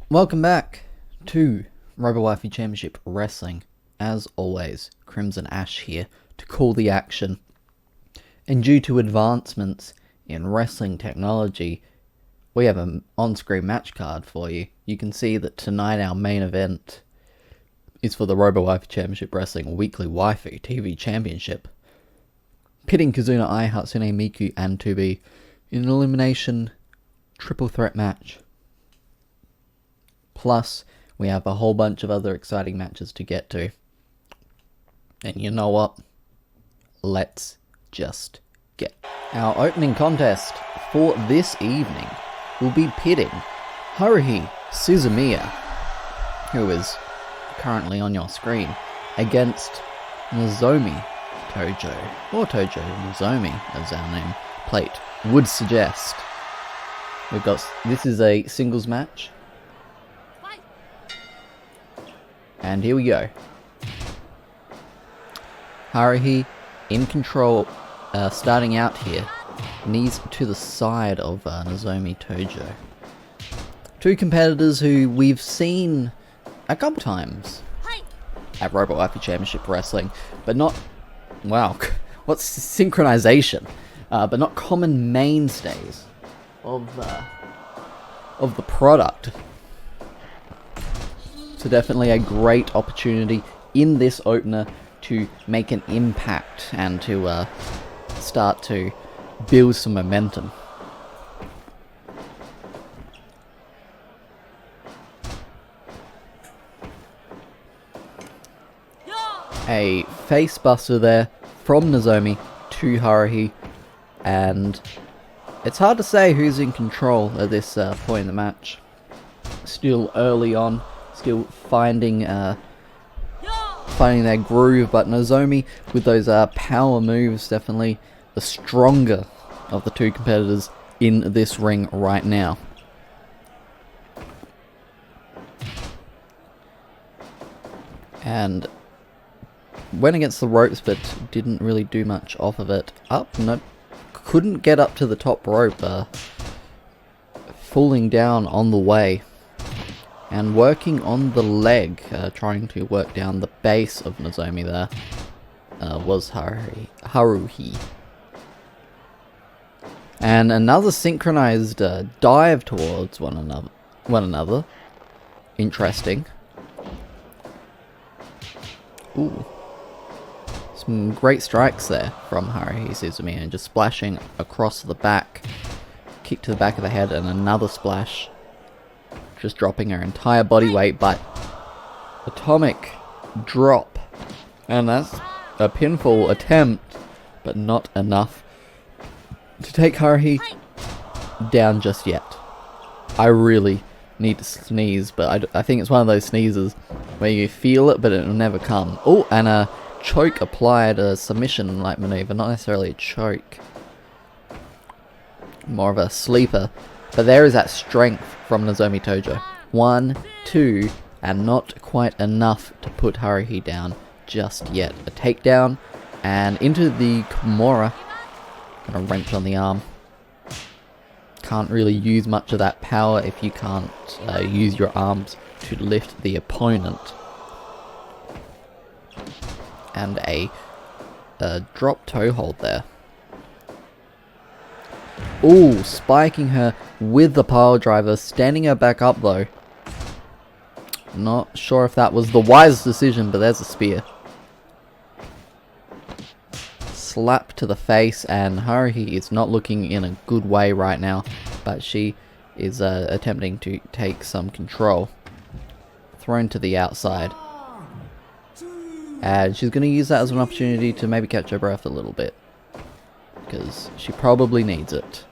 Welcome back to Robowaifu Championship Wrestling. As always, Crimson Ash here to call the action. And due to advancements in wrestling technology, we have an on-screen match card for you. You can see that tonight our main event is for the Robowaifu Championship Wrestling Weekly Waifu TV Championship, pitting Kizuna, Hatsune, Miku, and 2B in an elimination triple threat match. Plus, we have a whole bunch of other exciting matches to get to. And you know what? Let's just get. Our opening contest for this evening will be pitting Haruhi Suzumiya, who is currently on your screen, against Nozomi Tojo, or Tojo Nozomi as our name plate would suggest. This is a singles match. And here we go. Haruhi in control, starting out here. Knees to the side of Nozomi Tojo. Two competitors who we've seen a couple times at Robowaifu Championship Wrestling, but not, wow, what's synchronization? But not common mainstays of the product. So definitely a great opportunity in this opener to make an impact and to start to build some momentum. A face buster there from Nozomi to Haruhi, and it's hard to say who's in control at this point in the match. Still early on. Still finding their groove, but Nozomi with those power moves, definitely the stronger of the two competitors in this ring right now. And went against the ropes, but didn't really do much off of it. Couldn't get up to the top rope, falling down on the way. And working on the leg, trying to work down the base of Nozomi there, was Haruhi. And another synchronized dive towards one another. Interesting. Ooh. Some great strikes there from Haruhi Suzumiya, and just splashing across the back. Kick to the back of the head and another splash. Just dropping her entire body weight, but atomic drop. And that's a pinfall attempt, but not enough to take Haruhi down just yet. I really need to sneeze, but I think it's one of those sneezes where you feel it, but it will never come. Oh, and a choke applied, a submission-like maneuver, not necessarily a choke. More of a sleeper. But there is that strength from Nozomi Tojo. 1, 2, and not quite enough to put Haruhi down just yet. A takedown, and into the Kimura. And a wrench on the arm. Can't really use much of that power if you can't use your arms to lift the opponent. And a drop toe hold there. Ooh, spiking her with the pile driver, standing her back up though. Not sure if that was the wisest decision, but there's a spear. Slap to the face, and Haruhi is not looking in a good way right now, but she is attempting to take some control. Thrown to the outside. And she's going to use that as an opportunity to maybe catch her breath a little bit, because she probably needs it.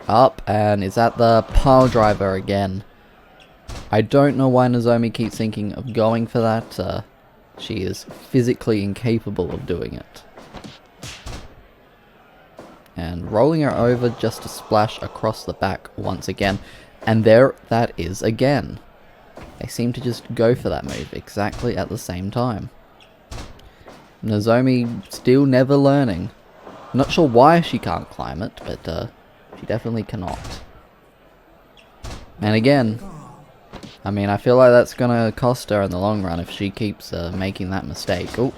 Up, and is that the pile driver again? I don't know why Nozomi keeps thinking of going for that. She is physically incapable of doing it. And rolling her over just to splash across the back once again. And there that is again. They seem to just go for that move exactly at the same time. Nozomi still never learning. Not sure why she can't climb it, but she definitely cannot. And again, I mean, I feel like that's gonna cost her in the long run if she keeps making that mistake. Oh,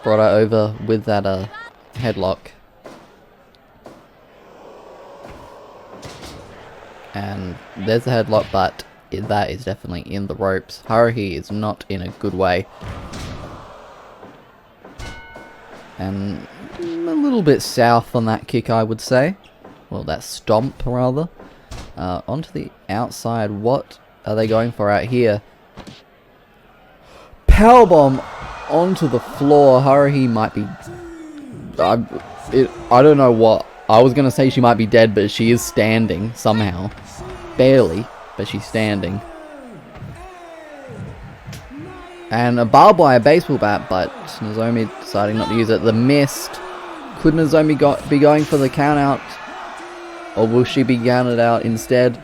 brought her over with that headlock. And there's the headlock, but that is definitely in the ropes. Haruhi is not in a good way. And a little bit south on that kick, I would say. Well, that stomp, rather. Onto the outside. What are they going for out here? Powerbomb onto the floor. Haruhi might be... I don't know what. I was going to say she might be dead, but she is standing somehow. Barely, but she's standing. And a barbed wire baseball bat, but Nozomi deciding not to use it. The mist. Could Nozomi be going for the count out? Or will she be counted out instead?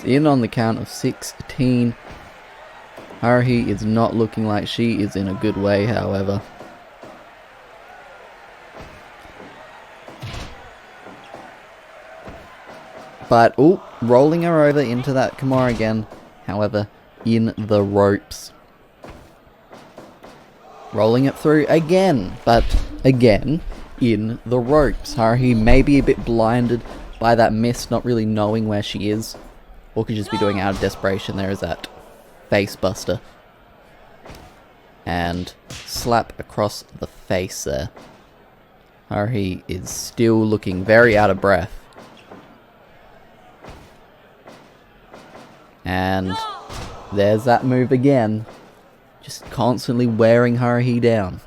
In on the count of 16. Haruhi is not looking like she is in a good way, however. But, oh, rolling her over into that Kimura again. However, in the ropes. Rolling it through again, but again in the ropes. Haruhi may be a bit blinded by that mist, not really knowing where she is. Or could just be doing it out of desperation. There is that face buster. And slap across the face there. Haruhi is still looking very out of breath. And there's that move again. Just constantly wearing Haruhi down.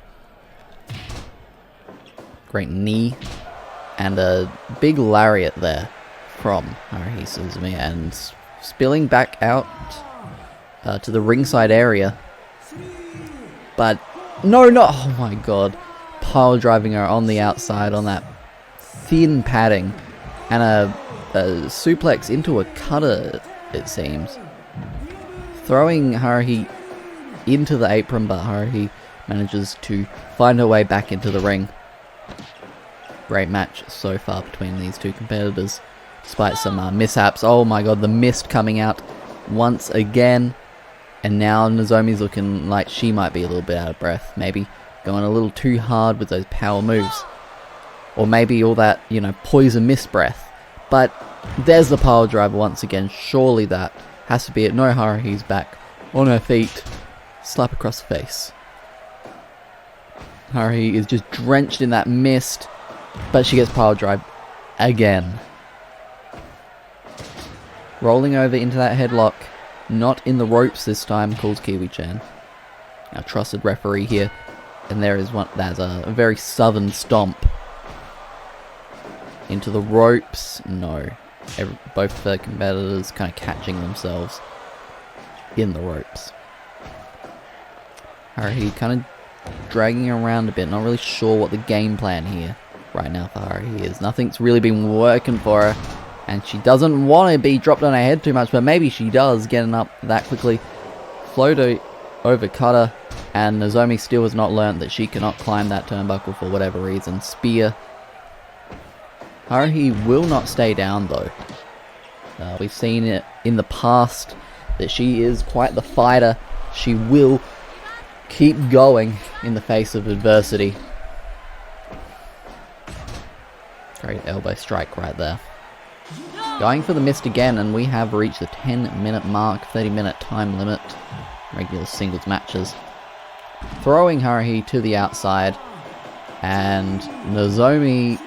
Great knee. And a big lariat there from Haruhi Suzumiya. And spilling back out to the ringside area. But, no, oh my god. Pile driving her on the outside on that thin padding. And a suplex into a cutter, it seems. Throwing Haruhi into the apron, but Haruhi manages to find her way back into the ring. Great match so far between these two competitors, despite some mishaps. Oh my god, the mist coming out once again. And now Nozomi's looking like she might be a little bit out of breath. Maybe going a little too hard with those power moves. Or maybe all that, you know, poison mist breath. But there's the pile driver once again. Surely that has to be it. No, Haruhi's back on her feet. Slap across the face. Haruhi is just drenched in that mist. But she gets pile drive again. Rolling over into that headlock. Not in the ropes this time, calls Kiwi-chan. Our trusted referee here. And there's a very southern stomp. Into the ropes. No. Both the competitors kind of catching themselves in the ropes. Haruhi kind of dragging around a bit. Not really sure what the game plan here right now for Haruhi is. Nothing's really been working for her. And she doesn't want to be dropped on her head too much, but maybe she does, getting up that quickly. Floater over cutter, and Nozomi still has not learned that she cannot climb that turnbuckle for whatever reason. Spear. Haruhi will not stay down though. We've seen it in the past that she is quite the fighter. She will keep going in the face of adversity. Great elbow strike right there. Going for the mist again, and we have reached the 10-minute mark, 30-minute time limit. Regular singles matches. Throwing Haruhi to the outside. And Nozomi,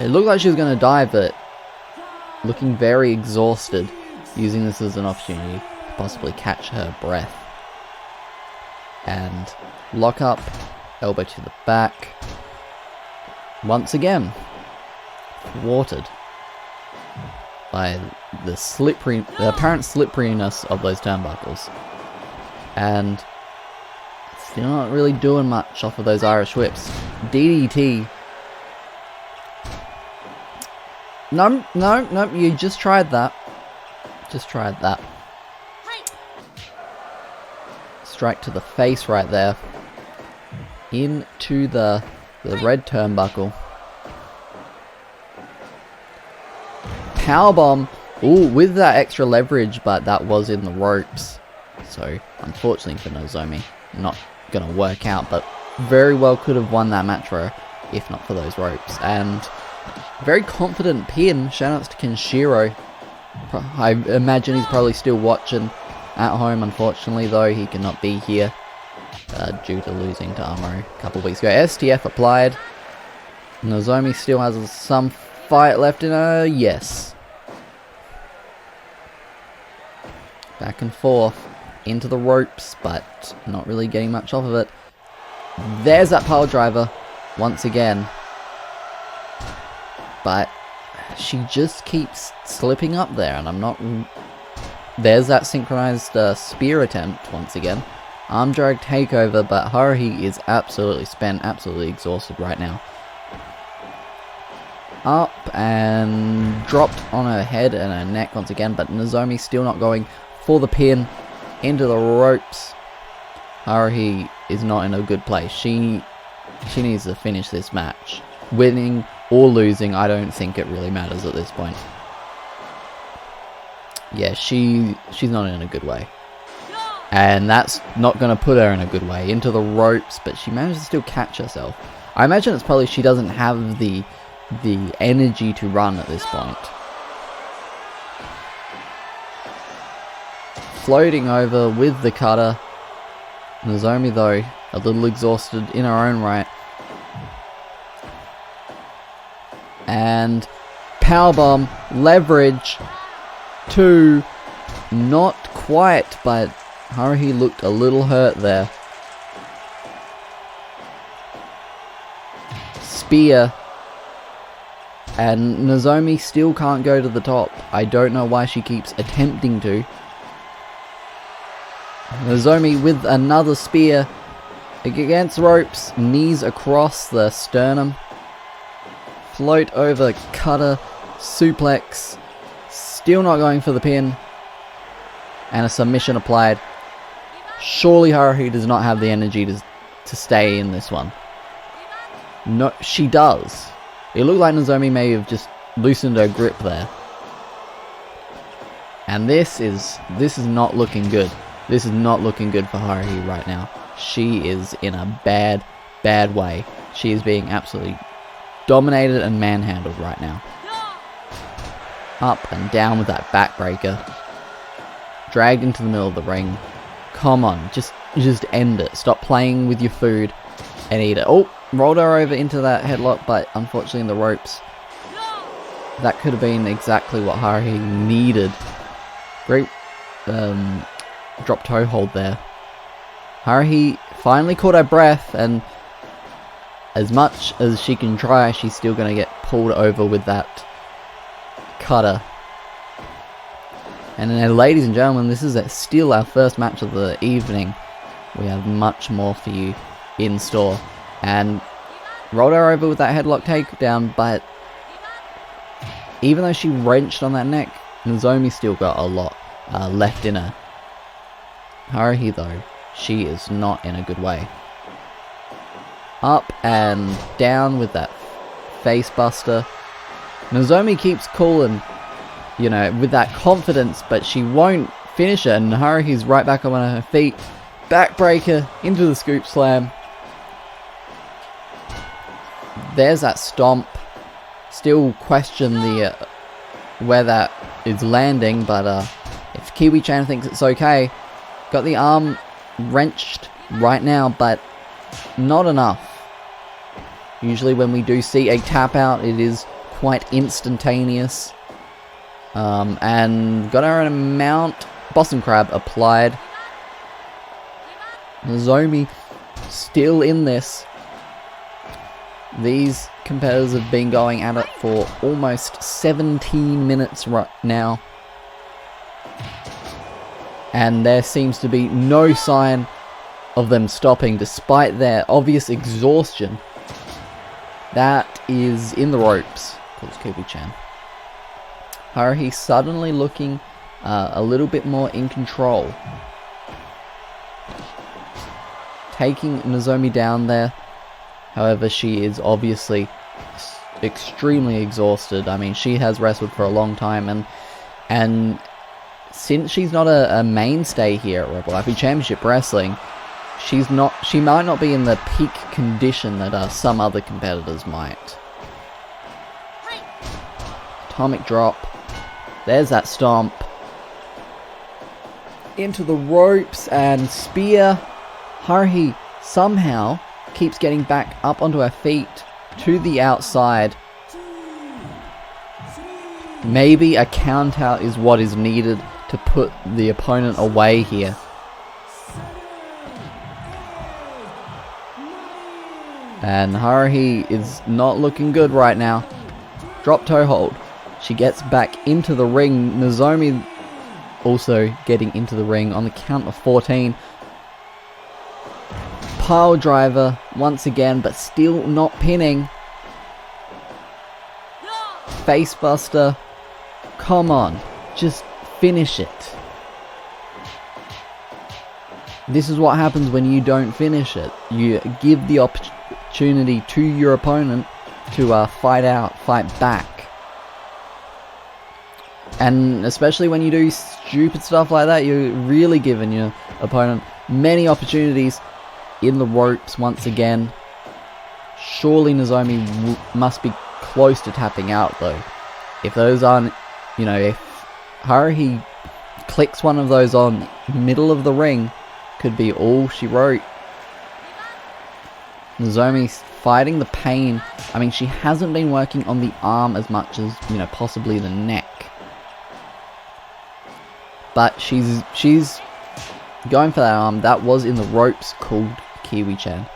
it looked like she was going to die, but looking very exhausted. Using this as an opportunity to possibly catch her breath. And lock up. Elbow to the back. Once again. Thwarted by the apparent slipperiness of those turnbuckles. And still not really doing much off of those Irish whips. DDT. No, you just tried that. Just tried that. Strike to the face right there. Into the red turnbuckle. Powerbomb Ooh, with that extra leverage, but that was in the ropes. So, unfortunately for Nozomi, not going to work out, but very well could have won that match for her, if not for those ropes. And very confident pin. Shoutouts to Kenshiro. I imagine he's probably still watching at home. Unfortunately, though, he cannot be here due to losing to Amuro a couple of weeks ago. STF applied. Nozomi still has some fight left in her. Yes. Back and forth into the ropes, but not really getting much off of it. There's that pile driver once again. But she just keeps slipping up there, and I'm not... There's that synchronized spear attempt once again. Arm drag takeover, but Haruhi is absolutely spent, absolutely exhausted right now. Up and dropped on her head and her neck once again, but Nozomi still not going for the pin into the ropes. Haruhi is not in a good place. She needs to finish this match. Winning or losing, I don't think it really matters at this point. Yeah, she's not in a good way. And that's not going to put her in a good way. Into the ropes, but she managed to still catch herself. I imagine it's probably she doesn't have the energy to run at this point. Floating over with the cutter. Nozomi, though, a little exhausted in her own right. And powerbomb, leverage, 2, not quite, but Haruhi looked a little hurt there. Spear, and Nozomi still can't go to the top. I don't know why she keeps attempting to. Nozomi with another spear against ropes, knees across the sternum. Float over, cutter, suplex, still not going for the pin, and a submission applied. Surely Haruhi does not have the energy to stay in this one. No, she does. It looked like Nozomi may have just loosened her grip there. And this is not looking good. This is not looking good for Haruhi right now. She is in a bad way. She is being absolutely dominated and manhandled right now. Up and down with that backbreaker. Dragged into the middle of the ring. Come on, just end it. Stop playing with your food and eat it. Oh, rolled her over into that headlock, but unfortunately in the ropes. That could have been exactly what Haruhi needed. Great drop toe hold there. Haruhi finally caught her breath, and as much as she can try, she's still going to get pulled over with that cutter. And then, ladies and gentlemen, this is still our first match of the evening. We have much more for you in store. And rolled her over with that headlock takedown, but even though she wrenched on that neck, Nozomi still got a lot left in her. Haruhi, though, she is not in a good way. Up and down with that face buster. Nozomi keeps cool and, you know, with that confidence, but she won't finish it, and Haruhi's right back up on her feet. Backbreaker into the scoop slam. There's that stomp. Still question the where that is landing, but if Kiwi-chan thinks it's okay, got the arm wrenched right now, but not enough. Usually when we do see a tap out, it is quite instantaneous. And got her in a mount. Boston Crab applied. Nozomi still in this. These competitors have been going at it for almost 17 minutes right now. And there seems to be no sign of them stopping despite their obvious exhaustion. That is in the ropes, calls Kiwi-chan. Haruhi suddenly looking a little bit more in control. Taking Nozomi down there. However, she is obviously extremely exhausted. I mean, she has wrestled for a long time, and And since she's not a mainstay here at Robowaifu Championship Wrestling, she might not be in the peak condition that some other competitors might. Atomic drop. There's that stomp. Into the ropes and spear. Haruhi somehow keeps getting back up onto her feet to the outside. Maybe a count out is what is needed to put the opponent away here. And Haruhi is not looking good right now. Drop toe hold. She gets back into the ring. Nozomi also getting into the ring on the count of 14. Pile driver once again, but still not pinning. Facebuster. Come on, just finish it. This is what happens when you don't finish it. You give the opportunity to your opponent to fight out, fight back. And especially when you do stupid stuff like that, you're really giving your opponent many opportunities in the ropes once again. Surely Nozomi must be close to tapping out though. If those aren't, if Haruhi clicks one of those on middle of the ring, could be all she wrote. Nozomi's fighting the pain. I mean, she hasn't been working on the arm as much as, possibly the neck. But she's going for that arm. That was in the ropes, called Kiwi-chan.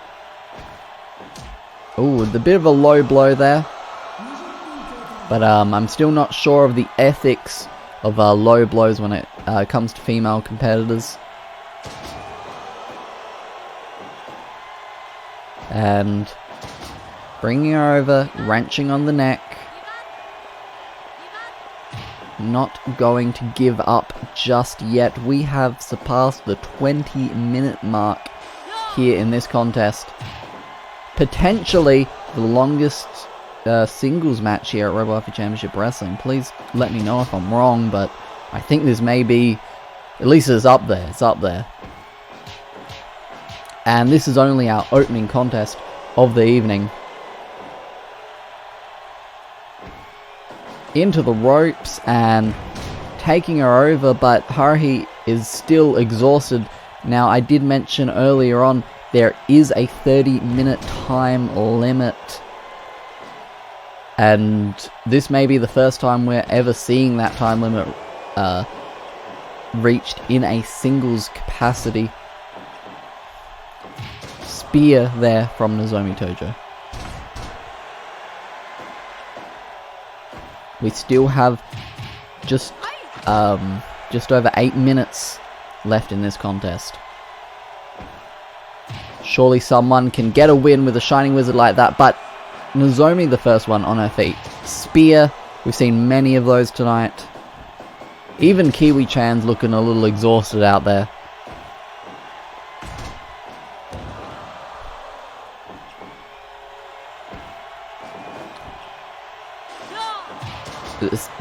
Ooh, the bit of a low blow there. But I'm still not sure of the ethics of low blows when it comes to female competitors. And bringing her over, wrenching on the neck. Not going to give up just yet. We have surpassed the 20-minute mark here in this contest. Potentially the longest singles match here at Robowaifu Championship Wrestling. Please let me know if I'm wrong, but I think this may be, at least it's up there. It's up there. And this is only our opening contest of the evening. Into the ropes and taking her over, but Haruhi is still exhausted. Now, I did mention earlier on, there is a 30-minute time limit. And this may be the first time we're ever seeing that time limit reached in a singles capacity. Spear there from Nozomi Tojo. We still have just over 8 minutes left in this contest. Surely someone can get a win with a Shining Wizard like that, but Nozomi the first one on her feet. Spear, we've seen many of those tonight. Even Kiwi-chan's looking a little exhausted out there.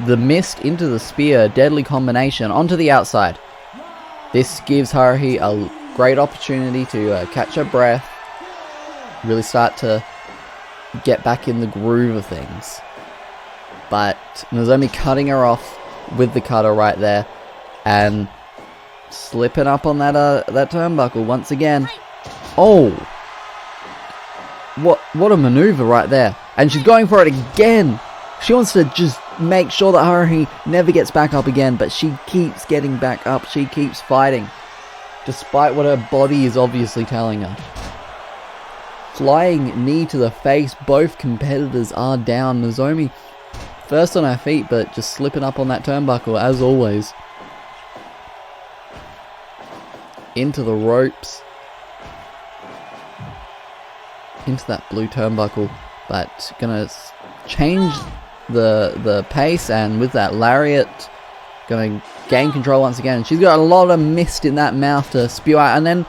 The mist into the spear, deadly combination, onto the outside. This gives Haruhi a great opportunity to catch her breath, really start to get back in the groove of things. But Nozomi cutting her off with the cutter right there, and slipping up on that turnbuckle once again. Oh! What a maneuver right there. And she's going for it again! She wants to just make sure that Haruhi never gets back up again, but she keeps getting back up. She keeps fighting, despite what her body is obviously telling her. Flying knee to the face. Both competitors are down. Nozomi first on her feet, but just slipping up on that turnbuckle as always. Into the ropes. Into that blue turnbuckle, but gonna change the pace, and with that lariat gonna gain control once again. She's got a lot of mist in that mouth to spew out, and then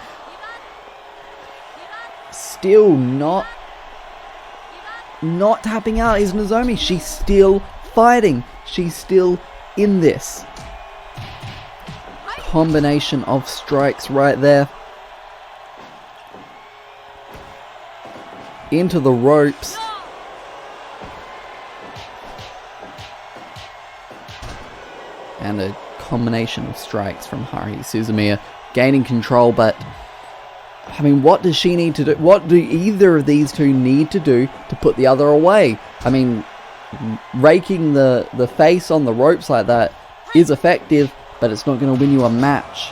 still not tapping out is Nozomi. She's still fighting. She's still in this. Combination of strikes right there. Into the ropes. And a combination of strikes from Haruhi Suzumiya, gaining control, but I mean, what does she need to do? What do either of these two need to do to put the other away? I mean, raking the face on the ropes like that is effective, but it's not going to win you a match.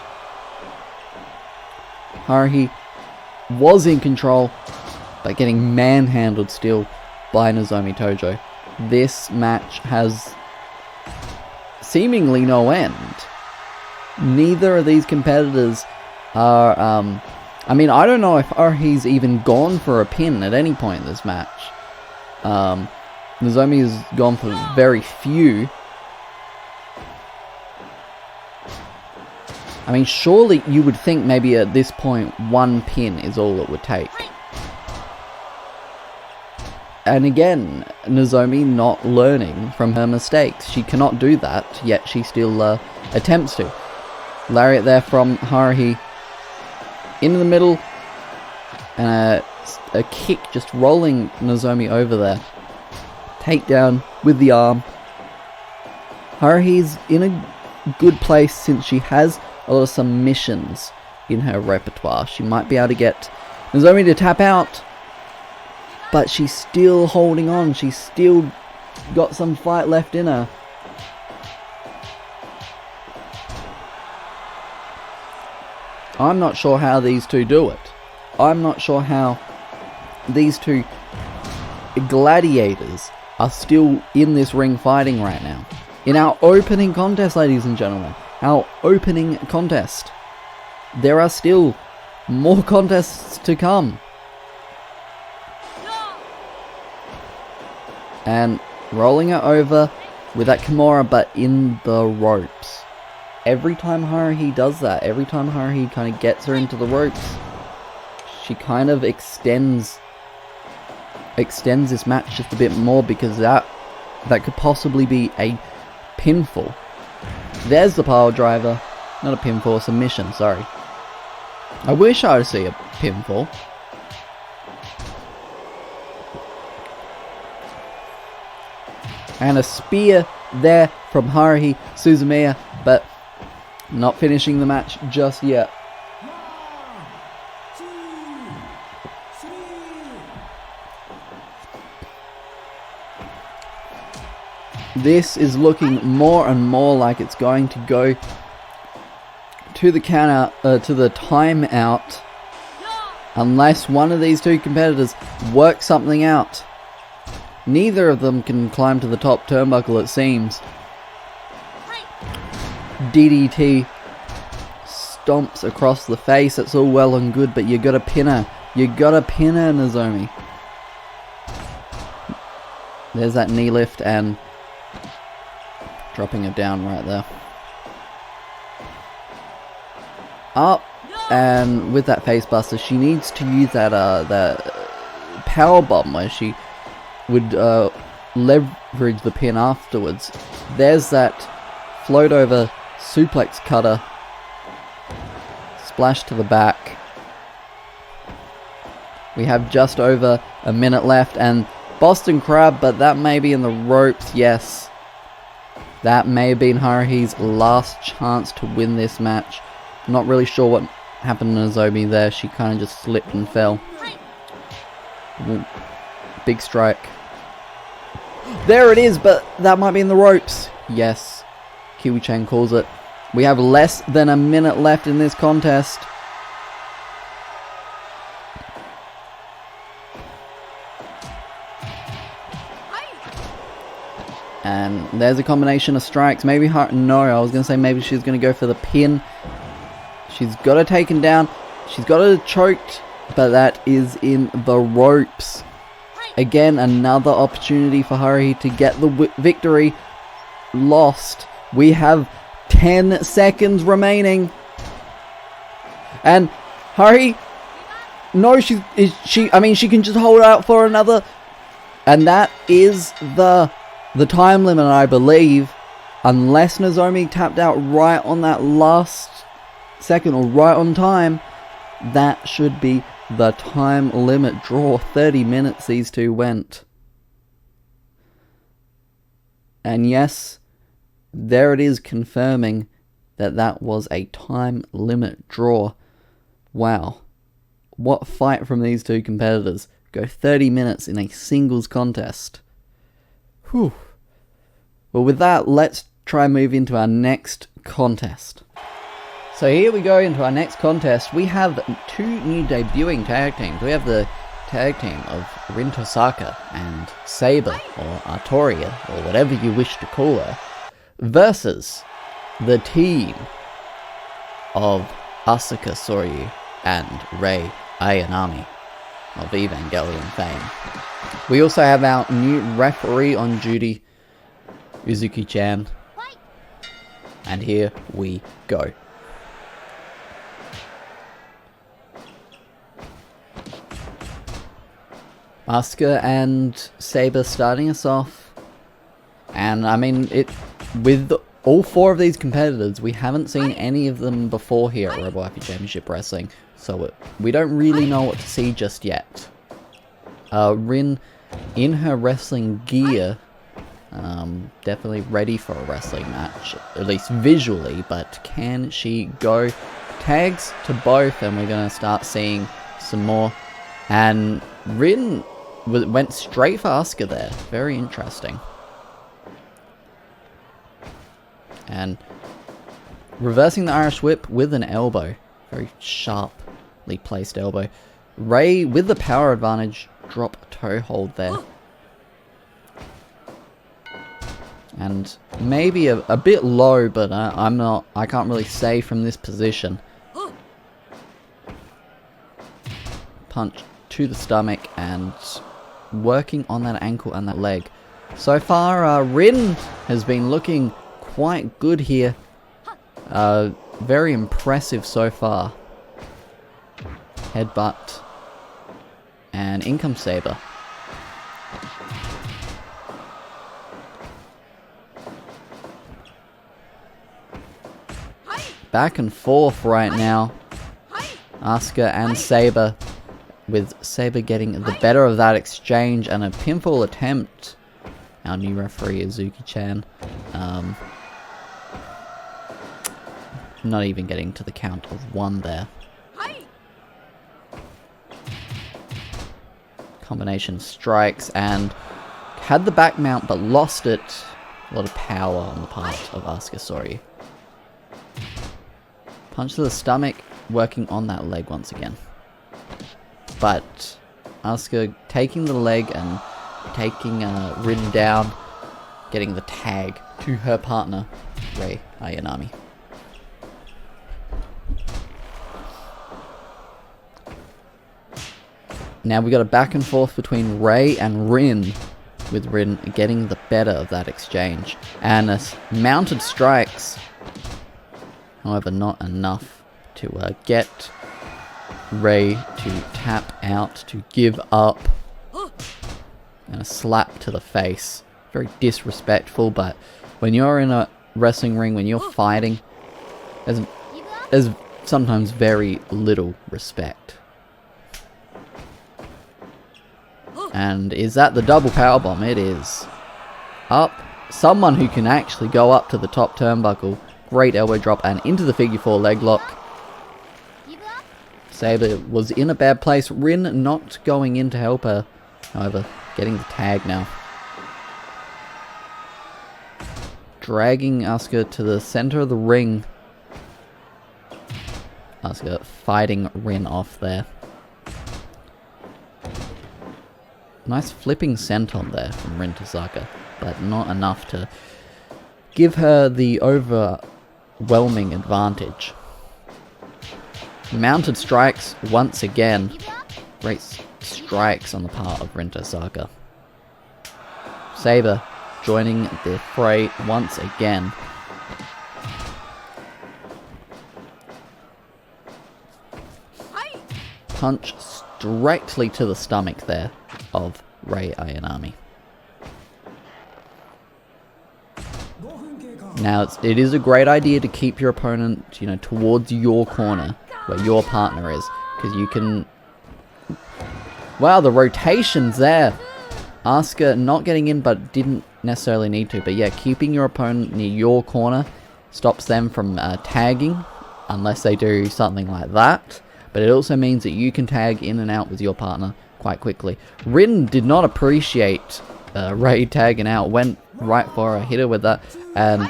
Haruhi was in control, but getting manhandled still by Nozomi Tojo. This match has seemingly no end. Neither of these competitors are, I mean, I don't know if Haruhi's even gone for a pin at any point in this match. Nozomi has gone for very few. I mean, surely you would think maybe at this point one pin is all it would take. And again, Nozomi not learning from her mistakes. She cannot do that, yet she still attempts to. Lariat there from Haruhi. In the middle. And a kick just rolling Nozomi over there. Takedown with the arm. Haruhi's in a good place since she has a lot of submissions in her repertoire. She might be able to get Nozomi to tap out. But she's still holding on. She's still got some fight left in her. I'm not sure how these two do it. I'm not sure how these two gladiators are still in this ring fighting right now. In our opening contest, ladies and gentlemen. Our opening contest. There are still more contests to come. And rolling it over with that Kimura, but in the ropes. Every time Haruhi does that, every time Haruhi kind of gets her into the ropes, she kind of extends this match just a bit more, because that could possibly be a pinfall. There's the pile driver. Not a pinfall, a submission, sorry. I wish I would see a pinfall. And a spear there from Haruhi Suzumiya, but not finishing the match just yet. This is looking more and more like it's going to go to the count out, to the timeout, unless one of these two competitors works something out. Neither of them can climb to the top turnbuckle, it seems. DDT stomps across the face. It's all well and good, but you got to pin her. You got to pin her, Nozomi. There's that knee lift and dropping her down right there. Up, and with that face buster, she needs to use that power bomb where she would leverage the pin afterwards. There's that float over suplex cutter. Splash to the back. We have just over a minute left, and Boston Crab, but that may be in the ropes, yes. That may have been Haruhi's last chance to win this match. I'm not really sure what happened to Nozomi there. She kind of just slipped and fell. Big strike. There it is, but that might be in the ropes. Yes. Kiwi-chan calls it. We have less than a minute left in this contest. And there's a combination of strikes. Maybe no, I was going to say maybe she's going to go for the pin. She's got her taken down. She's got her choked, but that is in the ropes. Again, another opportunity for Haruhi to get the victory. Lost. We have 10 seconds remaining. And Haruhi, no, she can just hold out for another. And that is the time limit, I believe. unless Nozomi tapped out right on that last second or right on time, that should be the time limit draw. 30 minutes these two went. And yes, there it is, confirming that that was a time limit draw. Wow. What fight from these two competitors. Go 30 minutes in a singles contest. Whew. Well, with that, let's try and move into our next contest. So here we go into our next contest. We have two new debuting tag teams. We have the tag team of Tohsaka and Saber, or Artoria, or whatever you wish to call her, versus the team of Asuka, Soryu, and Ayanami of Evangelion fame. We also have our new referee on duty, Uzuki-chan. And here we go. Asuka and Saber starting us off. And I mean, with all four of these competitors, we haven't seen any of them before here at Robowaifu Championship Wrestling, so we don't really know what to see just yet. Rin, in her wrestling gear, definitely ready for a wrestling match, at least visually, but can she go? Tags to both, and we're going to start seeing some more. And Rin went straight for Asuka there. Very interesting. And reversing the Irish whip with an elbow. Very sharply placed elbow. Ray, with the power advantage, drop toe hold there. And maybe a bit low, but I can't really say from this position. Punch to the stomach and working on that ankle and that leg. So far, Rin has been looking quite good here. Very impressive so far. Headbutt. And in comes Saber. Back and forth right now. Asuka and Saber, with Saber getting the better of that exchange and a pinfall attempt. Our new referee, Uzuki-chan. Not even getting to the count of one there. Combination strikes and had the back mount but lost it. A lot of power on the part of Asuka, sorry. Punch to the stomach, working on that leg once again. But Asuka taking the leg and taking Rin down, getting the tag to her partner, Ayanami. Now we got a back and forth between Ray and Rin, with Rin getting the better of that exchange. And mounted strikes, however not enough to get Ray to tap out, to give up. And a slap to the face. Very disrespectful, but when you're in a wrestling ring, when you're fighting, there's sometimes very little respect. And is that the double powerbomb? It is. Up. Someone who can actually go up to the top turnbuckle. Great elbow drop and into the figure four leg lock. Saber was in a bad place. Rin not going in to help her. However, getting the tag now. Dragging Asuka to the center of the ring. Asuka fighting Rin off there. Nice flipping senton there from Rin Tohsaka, but not enough to give her the overwhelming advantage. Mounted strikes once again. Great strikes on the part of Rin Tohsaka. Saber joining the fray once again. Punch directly to the stomach there of Ayanami. Now, it is a great idea to keep your opponent, you know, towards your corner, where your partner is, because you can... Wow, the rotations there. Asuka not getting in, but didn't necessarily need to. But yeah, keeping your opponent near your corner stops them from tagging, unless they do something like that. But it also means that you can tag in and out with your partner quite quickly. Rin did not appreciate Rei tagging out, went right for a hitter with that, and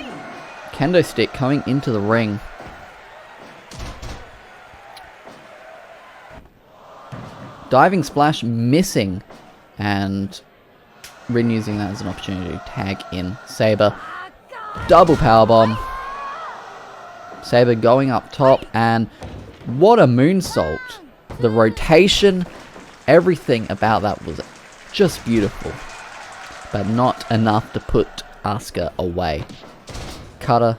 kendo stick coming into the ring. Diving splash missing, and Rin using that as an opportunity to tag in Saber. Double powerbomb. Saber going up top, and what a moonsault. The rotation, everything about that was just beautiful. But not enough to put Asuka away. Cutter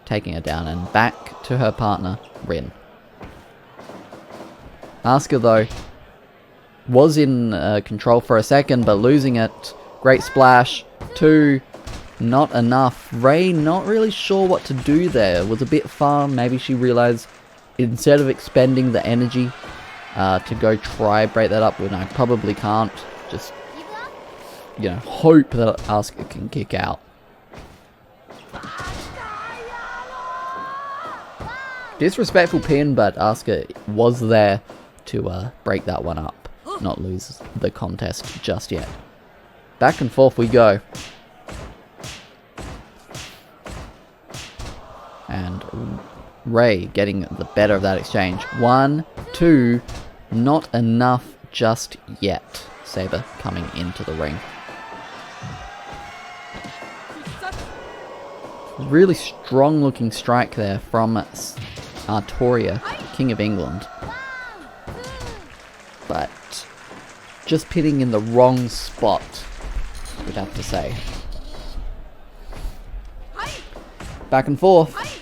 taking her down, and back to her partner, Rin. Asuka, though, was in control for a second, but losing it. Great splash. 2. Not enough. Rei not really sure what to do there. Was a bit far. Maybe she realized instead of expending the energy to go try break that up, when I probably can't, just, you know, hope that Asuka can kick out. Disrespectful pin, but Asuka was there to break that one up. Not lose the contest just yet. Back and forth we go. And Rei getting the better of that exchange. 1, 2, not enough just yet. Saber coming into the ring. Really strong looking strike there from Artoria, King of England. But just pitting in the wrong spot, we'd have to say. Back and forth.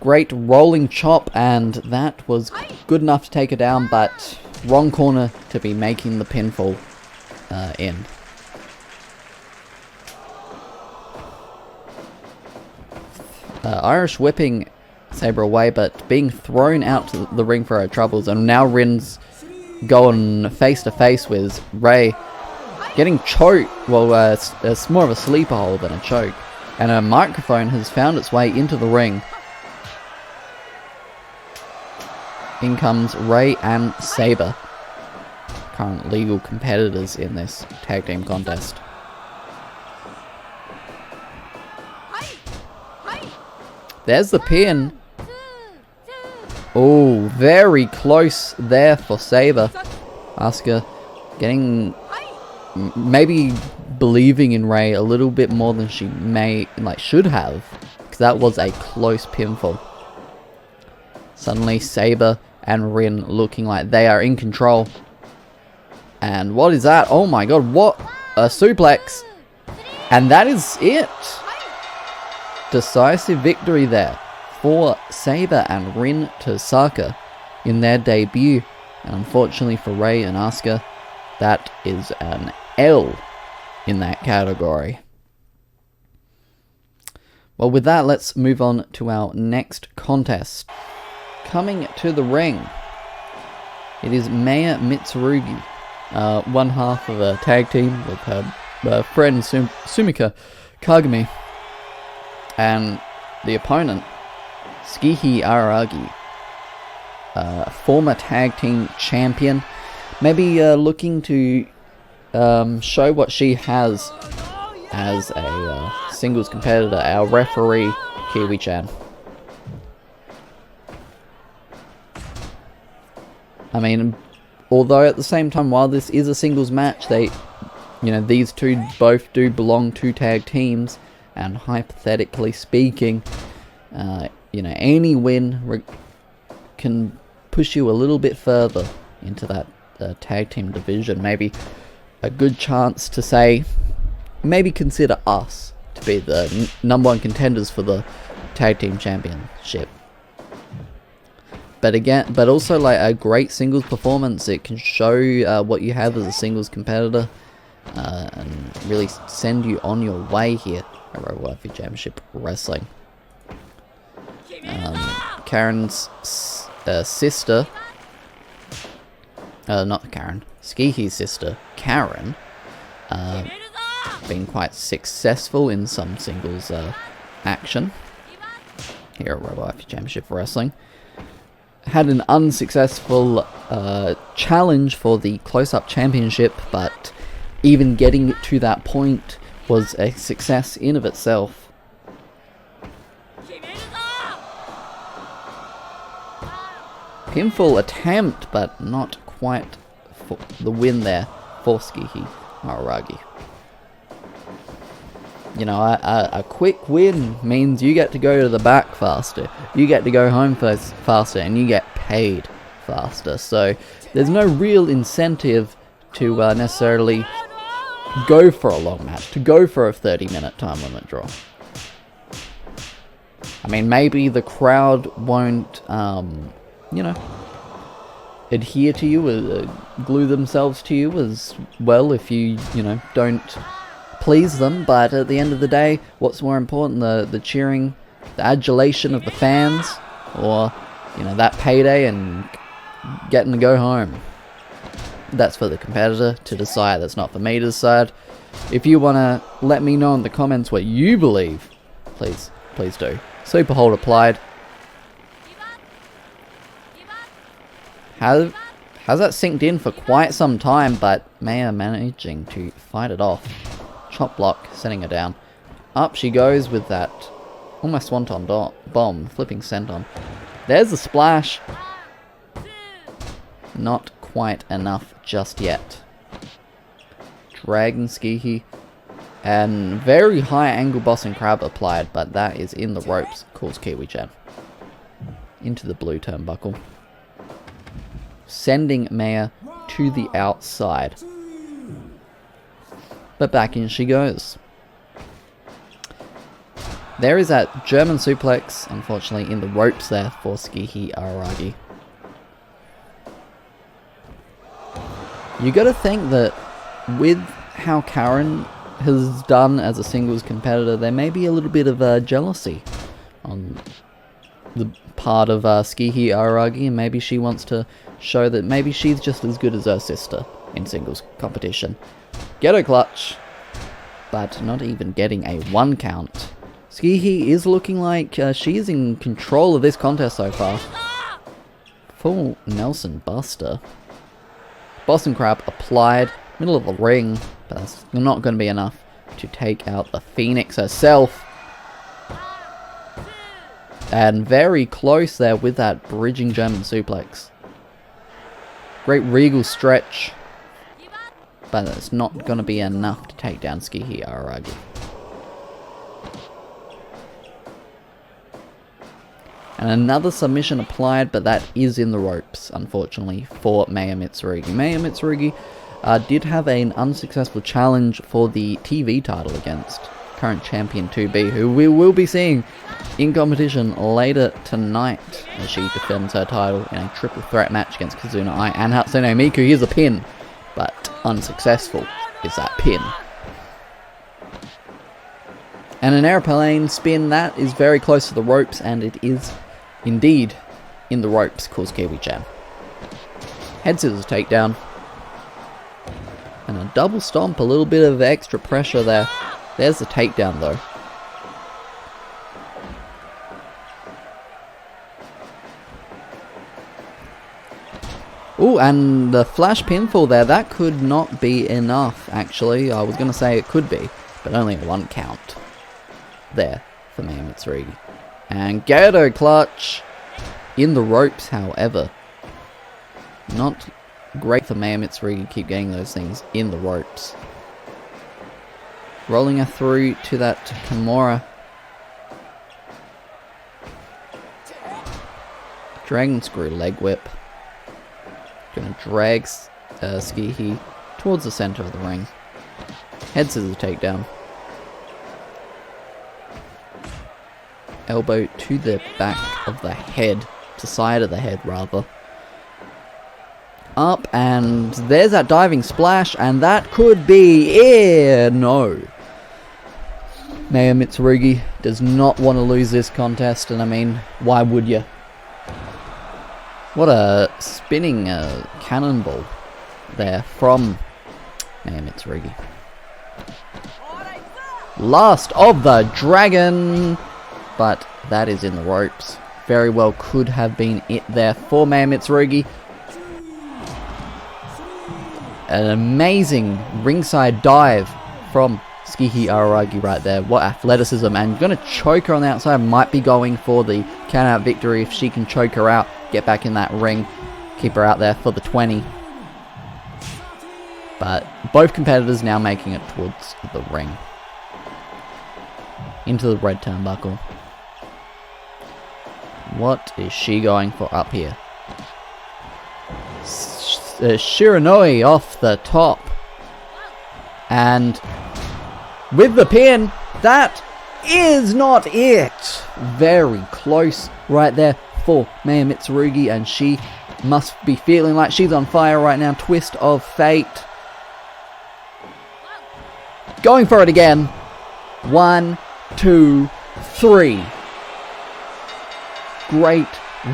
Great rolling chop, and that was good enough to take her down, but wrong corner to be making the pinfall in. Irish whipping Saber away, but being thrown out to the ring for her troubles, and now Rin's going face to face with Rei, getting choked. Well, it's more of a sleeper hold than a choke, and a microphone has found its way into the ring. In comes Rei and Saber, current legal competitors in this tag team contest. There's the pin. Oh, very close there for Saber. Asuka getting, maybe believing in Rei a little bit more than she should have, because that was a close pinfall. Suddenly Saber and Rin looking like they are in control. And what is that? Oh my god, what a suplex. And that is it. Decisive victory there for Saber and Rin Tohsaka in their debut. And unfortunately for Rei and Asuka, that is an L in that category. Well, with that, let's move on to our next contest. Coming to the ring, it is Meiya Mitsurugi, one half of a tag team with her friend Sumika Kagami, and the opponent, Tsukihi Araragi, former tag team champion, maybe looking to show what she has as a singles competitor, our referee, Kiwi-chan. I mean, although at the same time, while this is a singles match, these two both do belong to tag teams, and hypothetically speaking, any win can push you a little bit further into that tag team division. Maybe a good chance to say, maybe consider us to be the number one contenders for the tag team championship. But also like a great singles performance. It can show what you have as a singles competitor and really send you on your way here. Robowaifu Championship Wrestling. Karen's sister, not Karen, Tsukihi's sister, Karen, been quite successful in some singles action here at Robowaifu Championship Wrestling. Had an unsuccessful challenge for the close-up championship, but even getting to that point was a success in of itself. Pinfall attempt, but not quite for the win there for Tsukihi Araragi. You know, a quick win means you get to go to the back faster, you get to go home faster, and you get paid faster. So there's no real incentive to necessarily go for a long match, to go for a 30-minute time limit draw. I mean, maybe the crowd won't, you know, adhere to you, glue themselves to you as well if you know, don't please them, but at the end of the day, what's more important, the cheering, the adulation of the fans, or, you know, that payday and getting to go home? That's for the competitor to decide, that's not for me to decide. If you want to let me know in the comments what you believe, please do. Super hold applied. Has that sinked in for quite some time, but Meiya managing to fight it off. Chop block, setting her down. Up she goes with that almost swanton bomb, flipping senton. There's the splash. Not quite enough just yet. Dragon Tsukihi. And very high angle Boston Crab applied, but that is in the ropes. Calls Kiwi-chan. Into the blue turnbuckle. Sending Meiya to the outside. But back in she goes. There is that German suplex, unfortunately, in the ropes there for Tsukihi Araragi. You gotta think that with how Karen has done as a singles competitor, there may be a little bit of jealousy on the part of Tsukihi Araragi, and maybe she wants to show that maybe she's just as good as her sister in singles competition. Ghetto clutch, but not even getting a 1 count. Tsukihi is looking like she is in control of this contest so far. Full Nelson Buster. Boston Crab applied, middle of the ring, but that's not going to be enough to take out the Phoenix herself. And very close there with that bridging German suplex. Great regal stretch, but it's not going to be enough to take down Tsukihi Araragi. And another submission applied, but that is in the ropes, unfortunately, for Meiya Mitsurugi. Meiya Mitsurugi did have an unsuccessful challenge for the TV title against current champion 2B, who we will be seeing in competition later tonight as she defends her title in a triple threat match against Kizuna and Hatsune Miku. Here's a pin, but unsuccessful is that pin. And an airplane spin, that is very close to the ropes, and it is indeed in the ropes, calls Kiwi-chan. Head scissors takedown. And a double stomp, a little bit of extra pressure there. There's the takedown though. Ooh, and the flash pinfall there, that could not be enough actually. I was going to say it could be, but only a 1 count there for Meiya Mitsurugi. And Gato clutch in the ropes, however. Not great for Meiya Mitsurugi to keep getting those things in the ropes. Rolling her through to that Kimura. Dragon screw leg whip. Gonna drag Tsukihi towards the center of the ring. Head scissors takedown. Elbow to the back of the head, to side of the head rather. Up, and there's that diving splash, and that could be it. No. Meiya Mitsurugi does not want to lose this contest, and I mean, why would you? What a spinning cannonball there from Meiya Mitsurugi. Last of the dragon, but that is in the ropes. Very well could have been it there for Meiya Mitsurugi. An amazing ringside dive from Tsukihi Araragi right there. What athleticism, and going to choke her on the outside. Might be going for the count out victory if she can choke her out, get back in that ring, keep her out there for the 20. But both competitors now making it towards the ring. Into the red turnbuckle. What is she going for up here? Shiranui off the top. And with the pin, that is not it. Very close right there for Meiya Mitsurugi, and she must be feeling like she's on fire right now. Twist of fate. Going for it again. 1, 2, 3. Great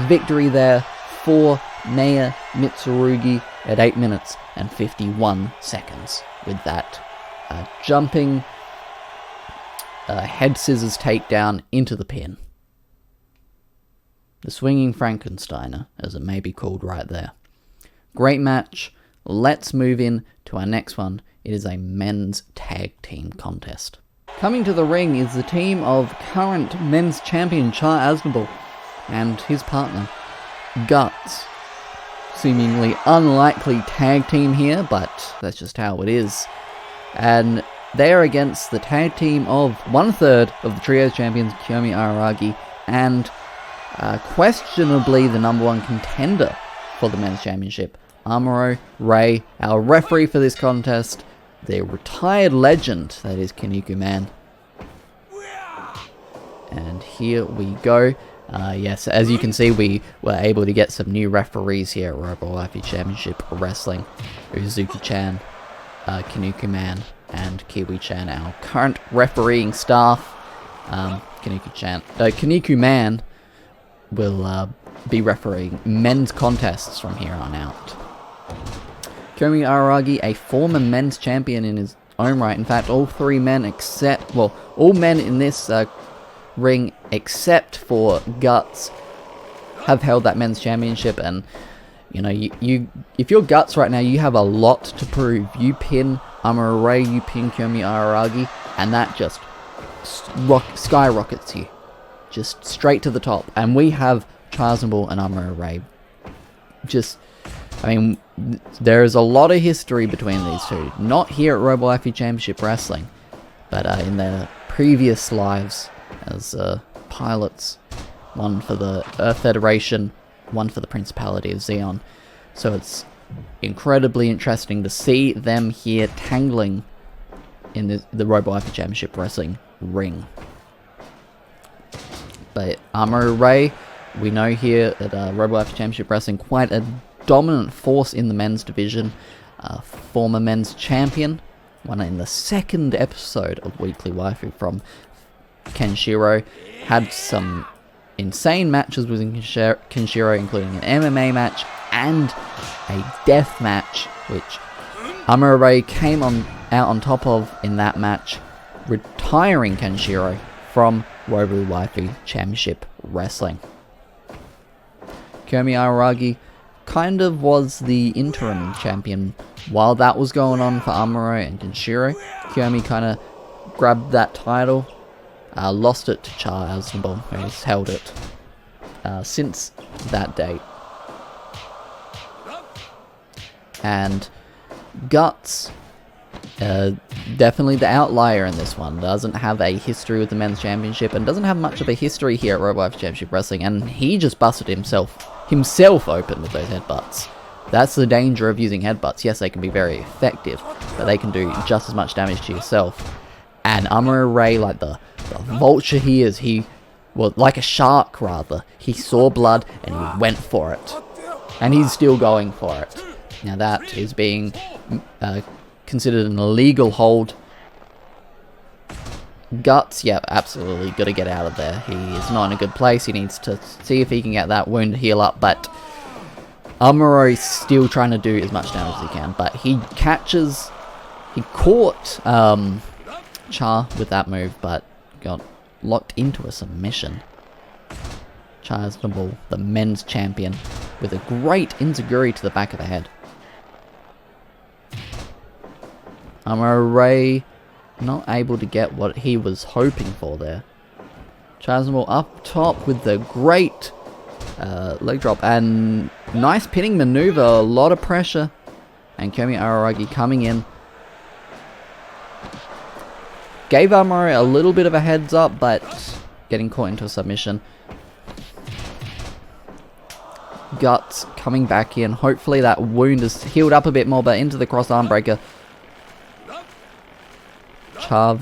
victory there for Meiya Mitsurugi at 8 minutes and 51 seconds with that jumping head scissors takedown into the pin. The swinging Frankensteiner, as it may be called right there. Great match. Let's move in to our next one. It is a men's tag team contest. Coming to the ring is the team of current men's champion Char Aznable and his partner, Guts. Seemingly unlikely tag team here, but that's just how it is. And they are against the tag team of 1/3 of the trio champions, Koyomi Araragi, and questionably the #1 contender for the men's championship, Amuro Ray, our referee for this contest, the retired legend that is Kaneko Man. And here we go. Yes, as you can see, we were able to get some new referees here at Robowaifu Championship Wrestling. Uzuki-chan, Kaneko Man, and Kiwi-chan, our current refereeing staff. Kaneko Man will be refereeing men's contests from here on out. Koyomi Araragi, a former men's champion in his own right. In fact, all men in this ring except for Guts have held that men's championship, and you know, you if you're Guts right now, you have a lot to prove. You pin Amuro Ray, you pin Koyomi Araragi, and that just skyrockets you just straight to the top. And we have Aznable and Amuro Ray. There is a lot of history between these two. Not here at Robowaifu Championship Wrestling, but in their previous lives as pilots. One for the Earth Federation, one for the Principality of Zeon. So it's incredibly interesting to see them here tangling in the Robowaifu Championship Wrestling ring. But Amuro Ray, we know here at Robowaifu Championship Wrestling, quite a dominant force in the men's division. Former men's champion, won in the second episode of Weekly Waifu from Kenshiro. Had some insane matches with Kenshiro, including an MMA match and a death match, which Amuro Ray came out on top of in that match, retiring Kenshiro from Robowaifu Championship Wrestling. Koyomi Araragi kind of was the interim champion while that was going on for Amuro and Kenshiro. Koyomi kind of grabbed that title, lost it to Char Aznable, who's held it since that date. And Guts, definitely the outlier in this one, doesn't have a history with the men's championship and doesn't have much of a history here at Robowaifu Championship Wrestling, and he just busted himself open with those headbutts. That's the danger of using headbutts. Yes, they can be very effective, but they can do just as much damage to yourself. And Amuro Ray, like the vulture he is, like a shark rather, he saw blood and he went for it. And he's still going for it. Now that is being considered an illegal hold. Guts, yeah, absolutely got to get out of there. He is not in a good place. He needs to see if he can get that wound heal up, but Amuro is still trying to do as much damage as he can. But he caught Char with that move, but got locked into a submission. Aznable, the men's champion, with a great enziguri to the back of the head. Amuro not able to get what he was hoping for there. Aznable up top with the great leg drop and nice pinning maneuver, a lot of pressure. And Koyomi Araragi coming in. Gave Amuro a little bit of a heads up, but getting caught into a submission. Guts coming back in. Hopefully that wound is healed up a bit more, but into the cross arm breaker. Char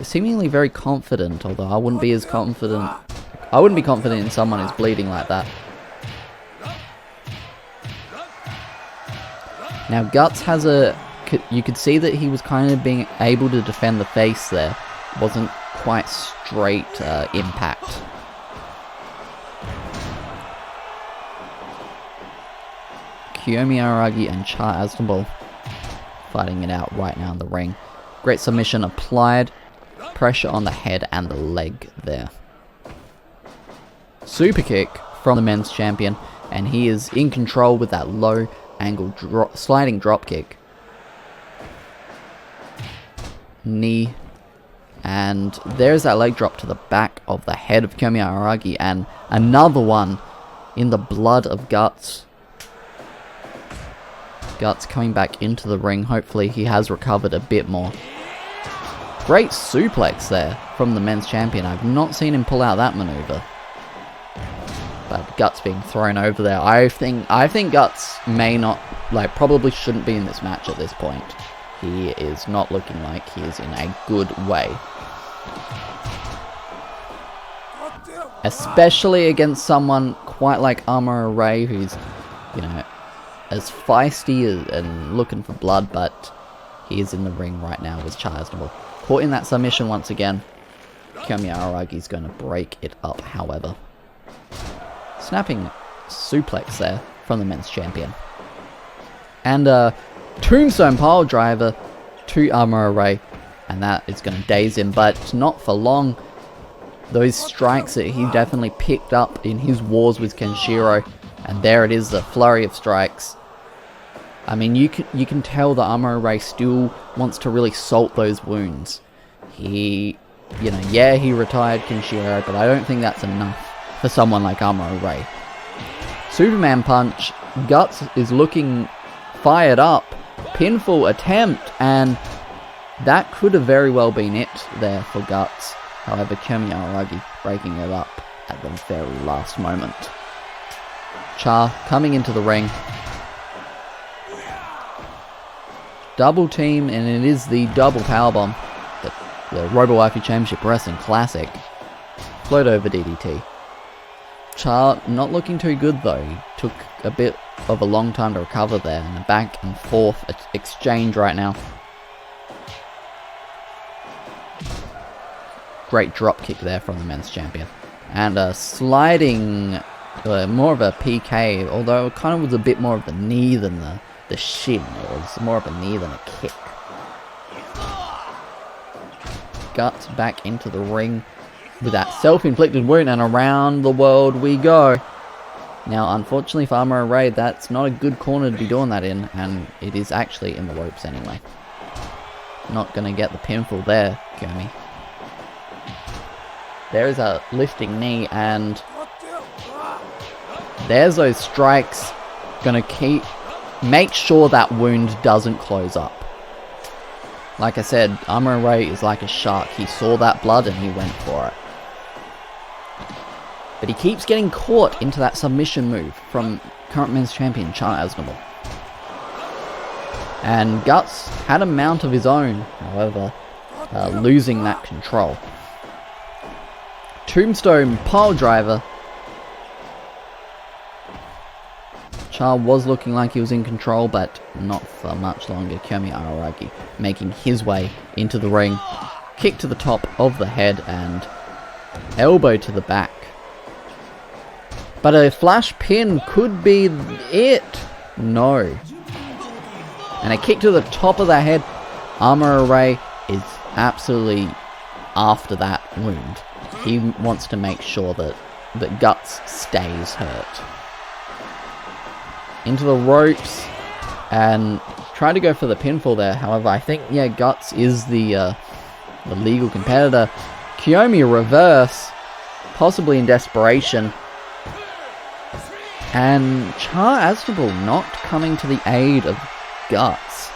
seemingly very confident, although I wouldn't be as confident. I wouldn't be confident in someone who's bleeding like that. Now Guts has you could see that he was kind of being able to defend the face there. Wasn't quite straight impact. Koyomi Araragi and Char Aznable fighting it out right now in the ring. Great submission applied. Pressure on the head and the leg there. Super kick from the men's champion, and he is in control with that low angle sliding drop kick. Knee, and there's that leg drop to the back of the head of Koyomi Araragi, and another one in the blood of Guts. Guts coming back into the ring. Hopefully he has recovered a bit more. Great suplex there from the men's champion. I've not seen him pull out that maneuver. But Guts being thrown over there. I think Guts probably shouldn't be in this match at this point. He is not looking like he is in a good way. Especially against someone quite like Amuro, who's, as feisty and looking for blood, but he is in the ring right now with Char Aznable. Caught in that submission once again. Koyomi Araragi is going to break it up, however. Snapping suplex there from the men's champion. And a tombstone pile driver to Amuro, and that is going to daze him, but not for long. Those strikes that he definitely picked up in his wars with Kenshiro, and there it is, the flurry of strikes. I mean, you can tell that Amuro still wants to really salt those wounds. He retired Kenshiro, but I don't think that's enough for someone like Amuro. Superman punch. Guts is looking fired up. Pinfall attempt, and that could have very well been it there for Guts. However, Koyomi Araragi breaking it up at the very last moment. Char coming into the ring. Double team, and it is the double powerbomb. The Robowaifu Championship Wrestling Classic. Float over DDT. Char not looking too good though. He took a bit of a long time to recover there, and a back and forth exchange right now. Great drop kick there from the men's champion. And a sliding, more of a PK, although it kind of was a bit more of the knee than the shin. It was more of a knee than a kick. Guts back into the ring with that self-inflicted wound, and around the world we go. Now, unfortunately for Amuro, that's not a good corner to be doing that in, and it is actually in the ropes anyway. Not going to get the pinfall there, Koyomi. There's a lifting knee, and there's those strikes. Gonna make sure that wound doesn't close up. Like I said, Amuro is like a shark. He saw that blood and he went for it. But he keeps getting caught into that submission move from current men's champion Char Aznable. And Guts had a mount of his own, however, losing that control. Tombstone pile driver. Char was looking like he was in control, but not for much longer. Koyomi Araragi making his way into the ring. Kick to the top of the head and elbow to the back. But a flash pin could be it. No. And a kick to the top of the head. Amuro is absolutely after that wound. He wants to make sure that Guts stays hurt. Into the ropes and try to go for the pinfall there. However, I think, yeah, Guts is the legal competitor. Koyomi reverse, possibly in desperation. And Char Aznable not coming to the aid of Guts.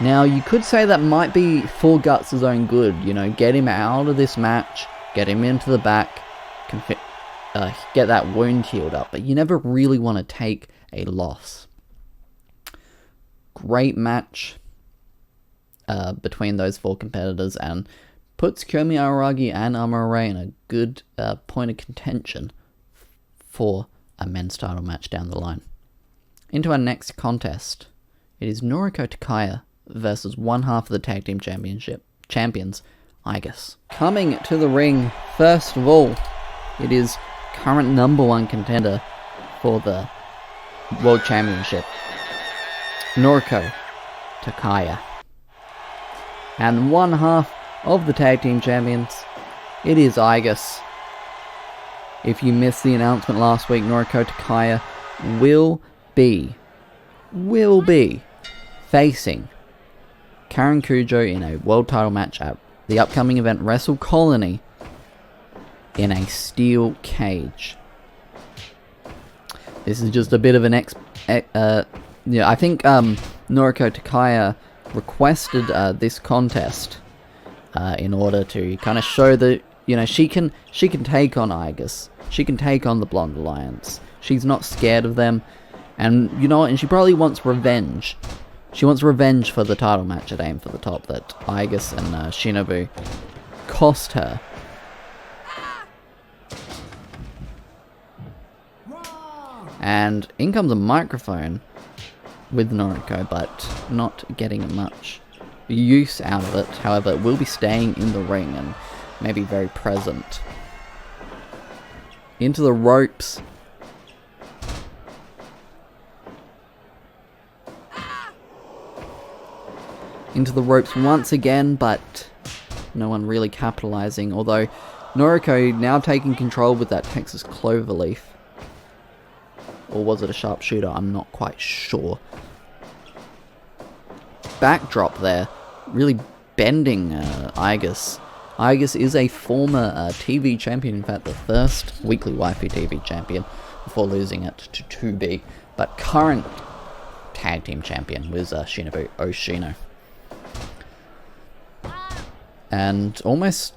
Now, you could say that might be for Guts' own good, you know, get him out of this match, get him into the back, get that wound healed up, but you never really want to take a loss. Great match between those four competitors and puts Koyomi, Araragi and Amuro in a good point of contention for a men's title match down the line. Into our next contest. It is Noriko Takaya versus one half of the Tag Team Championship champions, Aigis. Coming to the ring, first of all, it is current #1 contender for the World Championship, Noriko Takaya. And one half of the Tag Team Champions, it is Aigis. If you missed the announcement last week, Noriko Takaya will be facing Karen Kujo in a world title match at the upcoming event Wrestle Colony in a steel cage. This is just a bit of an I think Noriko Takaya requested this contest in order to kind of show that, you know, she can take on Aigis. She can take on the Blonde Alliance. She's not scared of them. And, you know what, and she probably wants revenge. She wants revenge for the title match at Aim for the Top that Aigis and Shinobu cost her. And in comes a microphone with Noriko, but not getting much use out of it. However, it will be staying in the ring and maybe very present. Into the ropes. Into the ropes once again, but no one really capitalizing. Although Noriko now taking control with that Texas Cloverleaf. Or was it a sharpshooter? I'm not quite sure. Backdrop there. Really bending Aigis. Aigis is a former TV champion, in fact the first weekly Waifu TV champion before losing it to 2B. But current tag team champion was Shinobu Oshino. And almost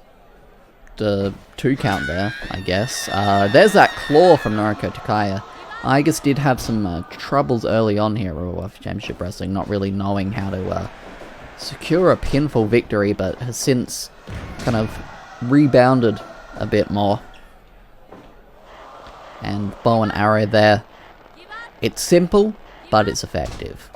2 count there, I guess. There's that claw from Noriko Takaya. Aigis did have some troubles early on here at Robowaifu Championship Wrestling, not really knowing how to secure a pinfall victory, but has since kind of rebounded a bit more. And bow and arrow there. It's simple, but it's effective.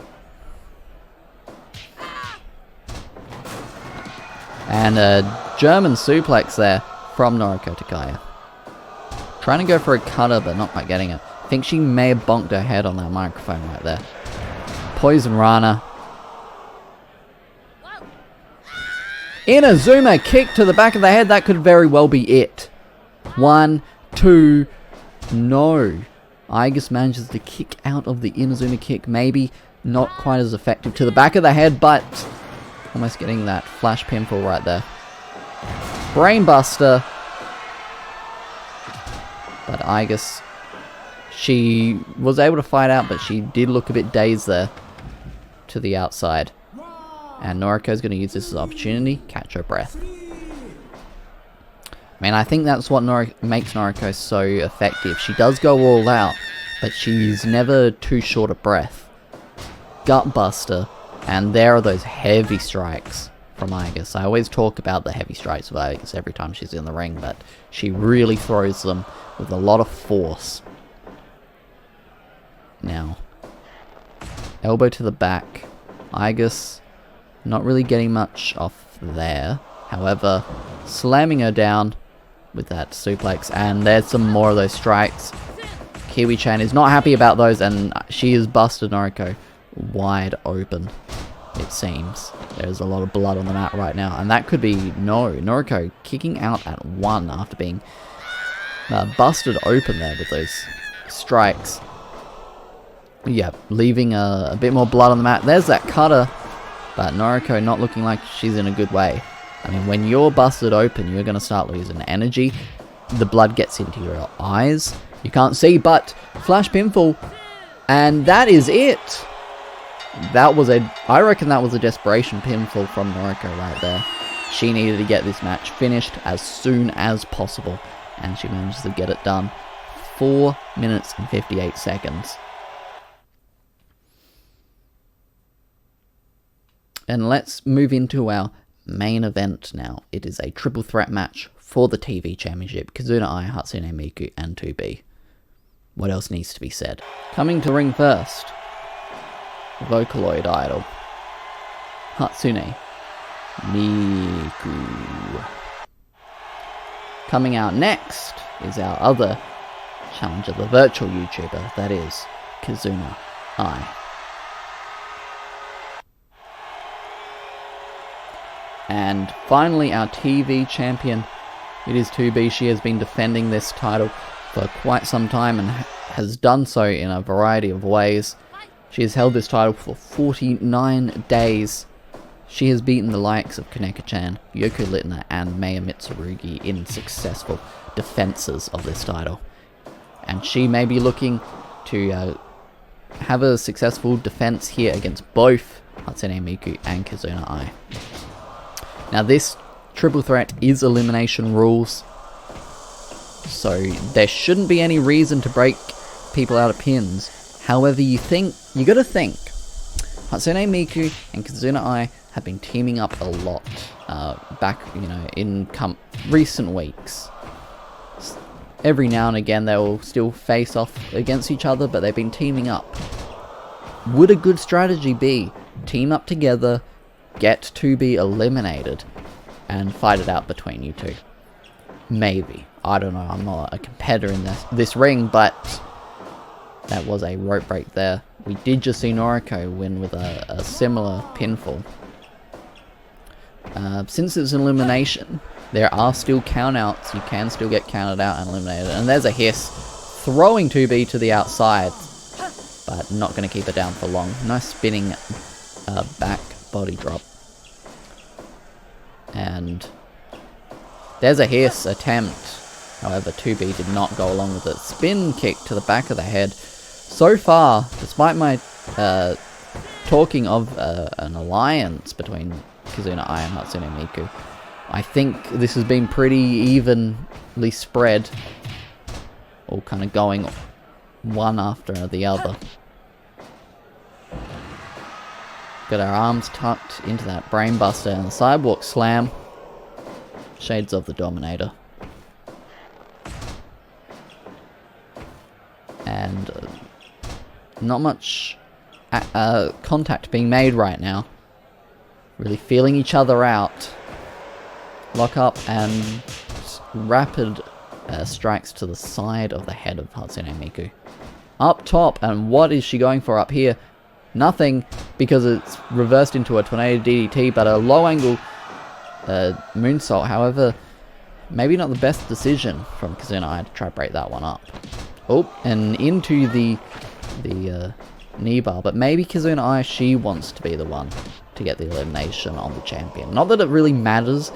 And a German suplex there from Noriko Takaya. Trying to go for a cutter, but not quite getting it. I think she may have bonked her head on that microphone right there. Poison Rana. Inazuma kick to the back of the head. That could very well be it. 1, 2, no. Aigis manages to kick out of the Inazuma kick. Maybe not quite as effective to the back of the head, but almost getting that flash pinfall right there. Brainbuster. But Aigis, she was able to fight out, but she did look a bit dazed there to the outside. And Noriko's going to use this as an opportunity, catch her breath. I mean, I think that's what makes Noriko so effective. She does go all out, but she's never too short of breath. Gutbuster, and there are those heavy strikes from Aigis. I always talk about the heavy strikes of Aigis every time she's in the ring, but she really throws them with a lot of force. Now, elbow to the back. Aigis not really getting much off there. However, slamming her down with that suplex, and there's some more of those strikes. Kiwi-chan is not happy about those, and she has busted Noriko wide open, it seems. There's a lot of blood on the mat right now, and that could be Noriko kicking out at 1 after being busted open there with those strikes. Yeah, leaving a bit more blood on the mat. There's that cutter, but Noriko not looking like she's in a good way. I mean, when you're busted open, you're going to start losing energy. The blood gets into your eyes. You can't see, but flash pinfall, and that is it. I reckon that was a desperation pinfall from Noriko right there. She needed to get this match finished as soon as possible, and she managed to get it done. 4 minutes and 58 seconds. And let's move into our main event now. It is a triple threat match for the TV Championship. Kizuna Ai, Hatsune Miku, and 2B. What else needs to be said? Coming to the ring first, Vocaloid idol, Hatsune Miku. Coming out next is our other challenger, the virtual YouTuber, that is Kizuna Ai. And finally, our TV champion, it is 2B. She has been defending this title for quite some time and has done so in a variety of ways. She has held this title for 49 days. She has beaten the likes of Kaneko-chan, Yoko Littner, and Meiya Mitsurugi in successful defenses of this title. And she may be looking to have a successful defense here against both Hatsune Miku and Kizuna Ai. Now this triple threat is elimination rules, so there shouldn't be any reason to break people out of pins. However, you gotta think, Hatsune Miku and Kizuna Ai have been teaming up a lot back, in recent weeks. Every now and again they will still face off against each other, but they've been teaming up. Would a good strategy be team up together, get to be eliminated, and fight it out between you two? Maybe. I don't know, I'm not a competitor in this ring, but that was a rope break there. We did just see Noriko win with a similar pinfall. Since it's an elimination, there are still countouts. You can still get counted out and eliminated. And there's a hiss, throwing 2B to the outside, but not going to keep it down for long. Nice spinning back body drop. And there's a hiss attempt. However, 2B did not go along with it. Spin kick to the back of the head. So far, despite my talking of an alliance between Kizuna Ai and Hatsune Miku, I think this has been pretty evenly spread, all kind of going one after the other. Got our arms tucked into that brainbuster and the sidewalk slam. Shades of the Dominator. And not much contact being made right now. Really feeling each other out. Lock up and rapid strikes to the side of the head of Hatsune Miku. Up top, and what is she going for up here? Nothing, because it's reversed into a tornado DDT, but a low angle moonsault. However, maybe not the best decision from Kizuna Ai to try to break that one up. Oh, and into the knee bar, but maybe Kizuna Ai, she wants to be the one to get the elimination on the champion. Not that it really matters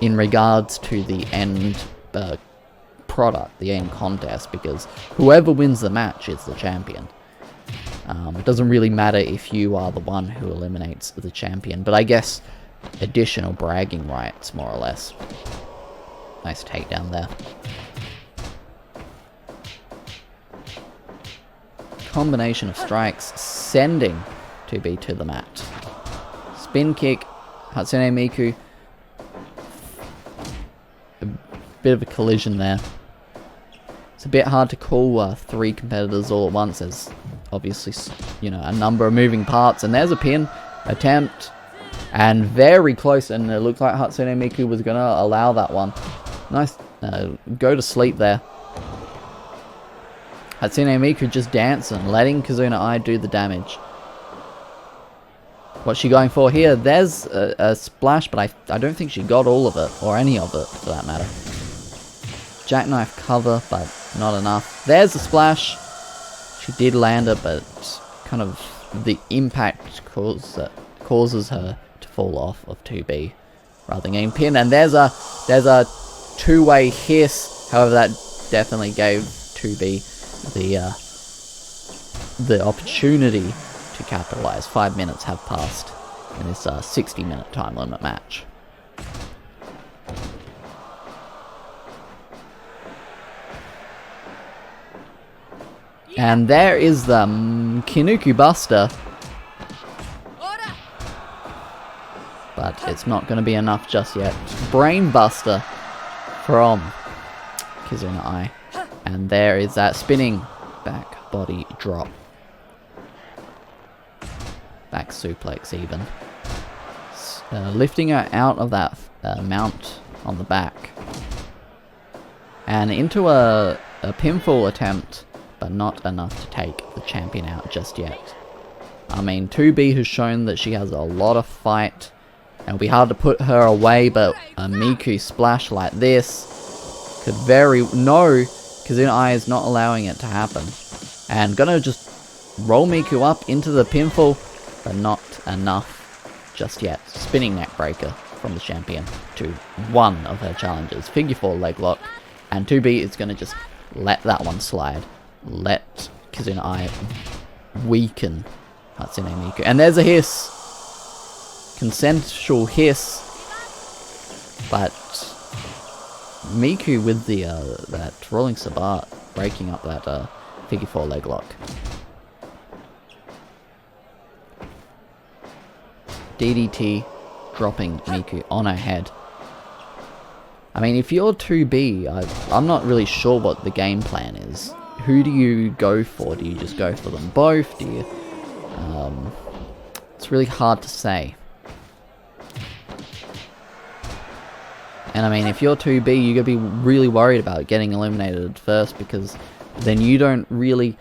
in regards to the end product, the end contest, because whoever wins the match is the champion. It doesn't really matter if you are the one who eliminates the champion, but I guess additional bragging rights, more or less. Nice takedown there. Combination of strikes sending 2B to the mat. Spin kick, Hatsune Miku. A bit of a collision there. It's a bit hard to call 3 competitors all at once. There's obviously, a number of moving parts. And there's a pin attempt. And very close, and it looked like Hatsune Miku was going to allow that one. Nice go to sleep there. Hatsune Miku just dancing, letting Kizuna Ai do the damage. What's she going for here? There's a splash, but I don't think she got all of it, or any of it for that matter. Jackknife cover, but not enough. There's a splash. She did land it, but kind of the impact causes her to fall off of 2B rather than getting pinned. And there's a two-way hiss. However, that definitely gave 2B the opportunity to capitalize. 5 minutes have passed in this 60-minute time limit match. And there is the Kinuku Buster. But it's not going to be enough just yet. Brain Buster from Kizuna Ai. And there is that spinning back body drop. Back suplex even. Lifting her out of that mount on the back. And into a pinfall attempt, but not enough to take the champion out just yet. I mean, 2B has shown that she has a lot of fight. And it'll be hard to put her away, but a Miku splash like this could no, Kizuna Ai is not allowing it to happen. And gonna just roll Miku up into the pinfall, but not enough just yet. Spinning neck breaker from the champion to one of her challenges. Figure 4 leg lock. And 2B is gonna just let that one slide. Let Kizuna Ai weaken Hatsune Miku. And there's a hiss. Consensual hiss. But Miku with the that rolling Saber breaking up that figure 4 leg lock. DDT dropping Miku on her head. I mean, if you're 2B, I'm not really sure what the game plan is. Who do you go for? Do you just go for them both? Do you... it's really hard to say. And I mean, if you're 2B, you're going to be really worried about getting eliminated first, because then you don't really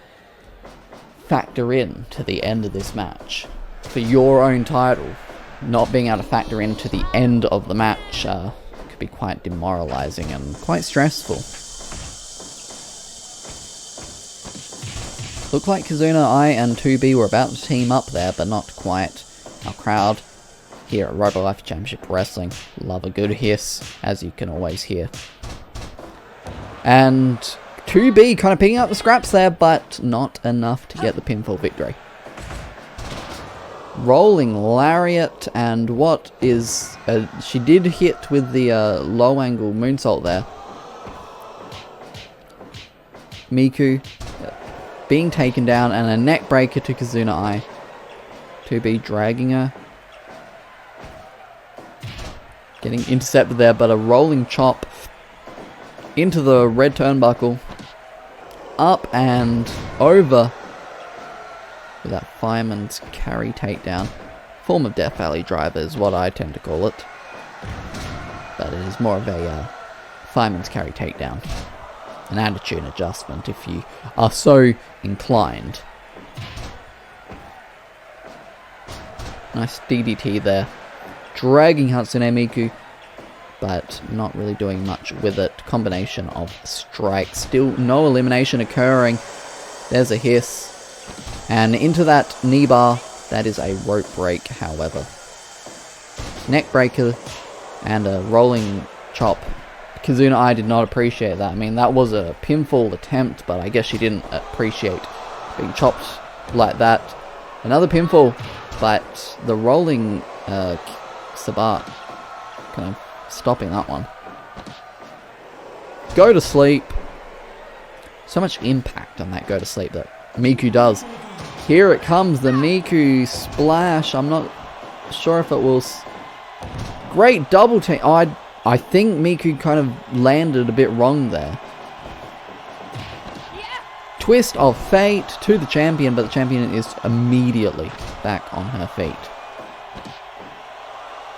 factor in to the end of this match. For your own title, not being able to factor into the end of the match could be quite demoralizing and quite stressful. Looked like Kizuna Ai and 2B were about to team up there, but not quite. Our crowd here at Robowaifu Championship Wrestling love a good hiss, as you can always hear. And 2B kind of picking up the scraps there, but not enough to get the pinfall victory. Rolling lariat, and what is... she did hit with the low angle moonsault there. Miku being taken down, and a neck breaker to Kizuna Ai. 2B dragging her. Getting intercepted there, but a rolling chop into the red turnbuckle. Up and over with that fireman's carry takedown. Form of Death Valley driver is what I tend to call it. But it is more of a fireman's carry takedown. An attitude adjustment if you are so inclined. Nice DDT there. Dragging Hatsune Miku, but not really doing much with it. Combination of strikes. Still no elimination occurring. There's a hiss. And into that knee bar. That is a rope break, however. Neck breaker and a rolling chop. Kizuna Ai did not appreciate that. I mean, that was a pinfall attempt, but I guess she didn't appreciate being chopped like that. Another pinfall, but the rolling Saber kind of stopping that one. Go to sleep. So much impact on that go to sleep that Miku does. Here it comes, the Miku splash. I'm not sure if it will... Great double team. Oh, I think Miku kind of landed a bit wrong there. Twist of fate to the champion, but the champion is immediately back on her feet.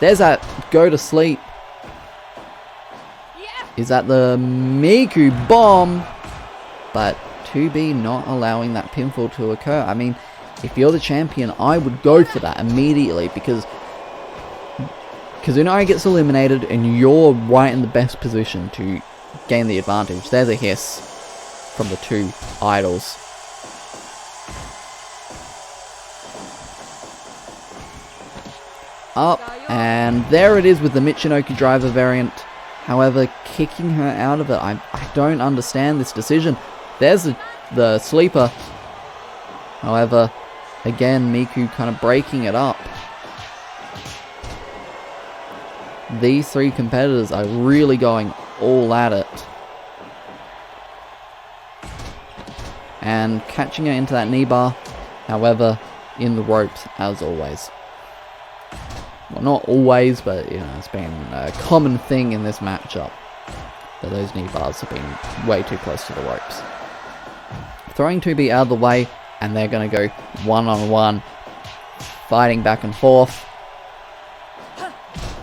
There's that go to sleep. Is that the Miku bomb? But 2B not allowing that pinfall to occur. I mean, if you're the champion, I would go for that immediately, because Kizuna gets eliminated and you're right in the best position to gain the advantage. There's a hiss from the two idols. Up, and there it is with the Michinoku driver variant. However, kicking her out of it, I don't understand this decision. There's the sleeper. However, again, Miku kind of breaking it up. These three competitors are really going all at it. And catching her into that knee bar. However, in the ropes as always. Well, not always, but you know, it's been a common thing in this matchup that those knee bars have been way too close to the ropes. Throwing 2B out of the way, and they're going to go one-on-one, fighting back and forth.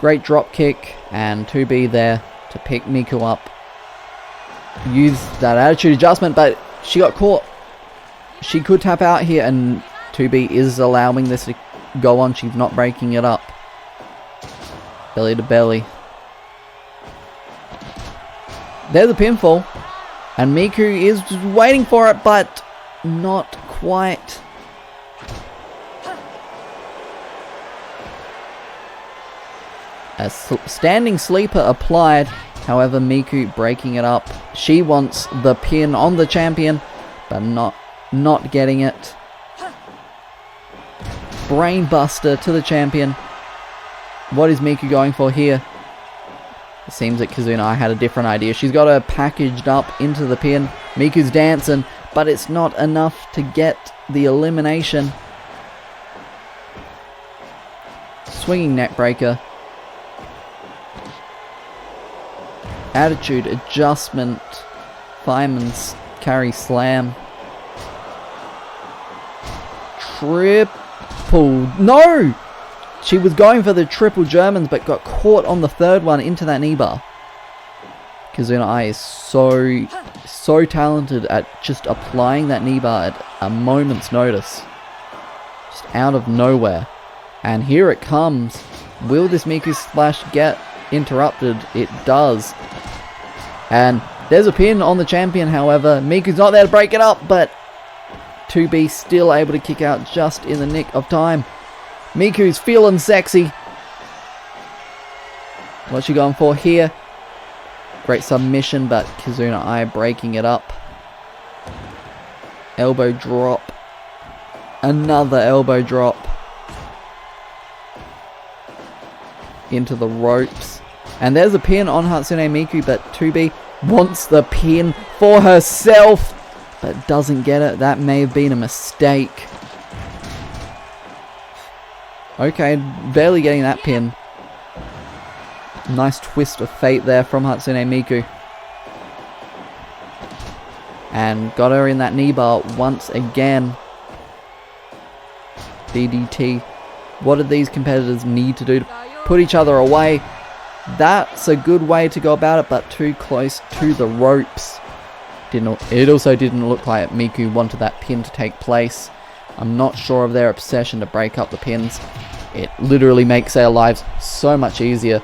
Great drop kick, and 2B there to pick Miku up. Use that attitude adjustment, but she got caught. She could tap out here, and 2B is allowing this to go on. She's not breaking it up. Belly to belly. There's a pinfall. And Miku is just waiting for it, but not quite. A standing sleeper applied. However, Miku breaking it up. She wants the pin on the champion, but not getting it. Brainbuster to the champion. What is Miku going for here? It seems that Kizuna had a different idea. She's got her packaged up into the pin. Miku's dancing, but it's not enough to get the elimination. Swinging neck breaker. Attitude adjustment. Fireman's carry slam. Triple. No! She was going for the triple Germans, but got caught on the third one into that knee bar. Kizuna is so talented at just applying that knee bar at a moment's notice. Just out of nowhere. And here it comes. Will this Miku splash get interrupted? It does. And there's a pin on the champion, however. Miku's not there to break it up, but 2B still able to kick out just in the nick of time. Miku's feeling sexy. What's she going for here? Great submission, but Kizuna breaking it up. Elbow drop. Another elbow drop. Into the ropes. And there's a pin on Hatsune Miku, but 2B wants the pin for herself, but doesn't get it. That may have been a mistake. Okay, barely getting that pin. Nice twist of fate there from Hatsune Miku. And got her in that knee bar once again. DDT. What do these competitors need to do to put each other away? That's a good way to go about it, but too close to the ropes. It also didn't look like Miku wanted that pin to take place. I'm not sure of their obsession to break up the pins. It literally makes their lives so much easier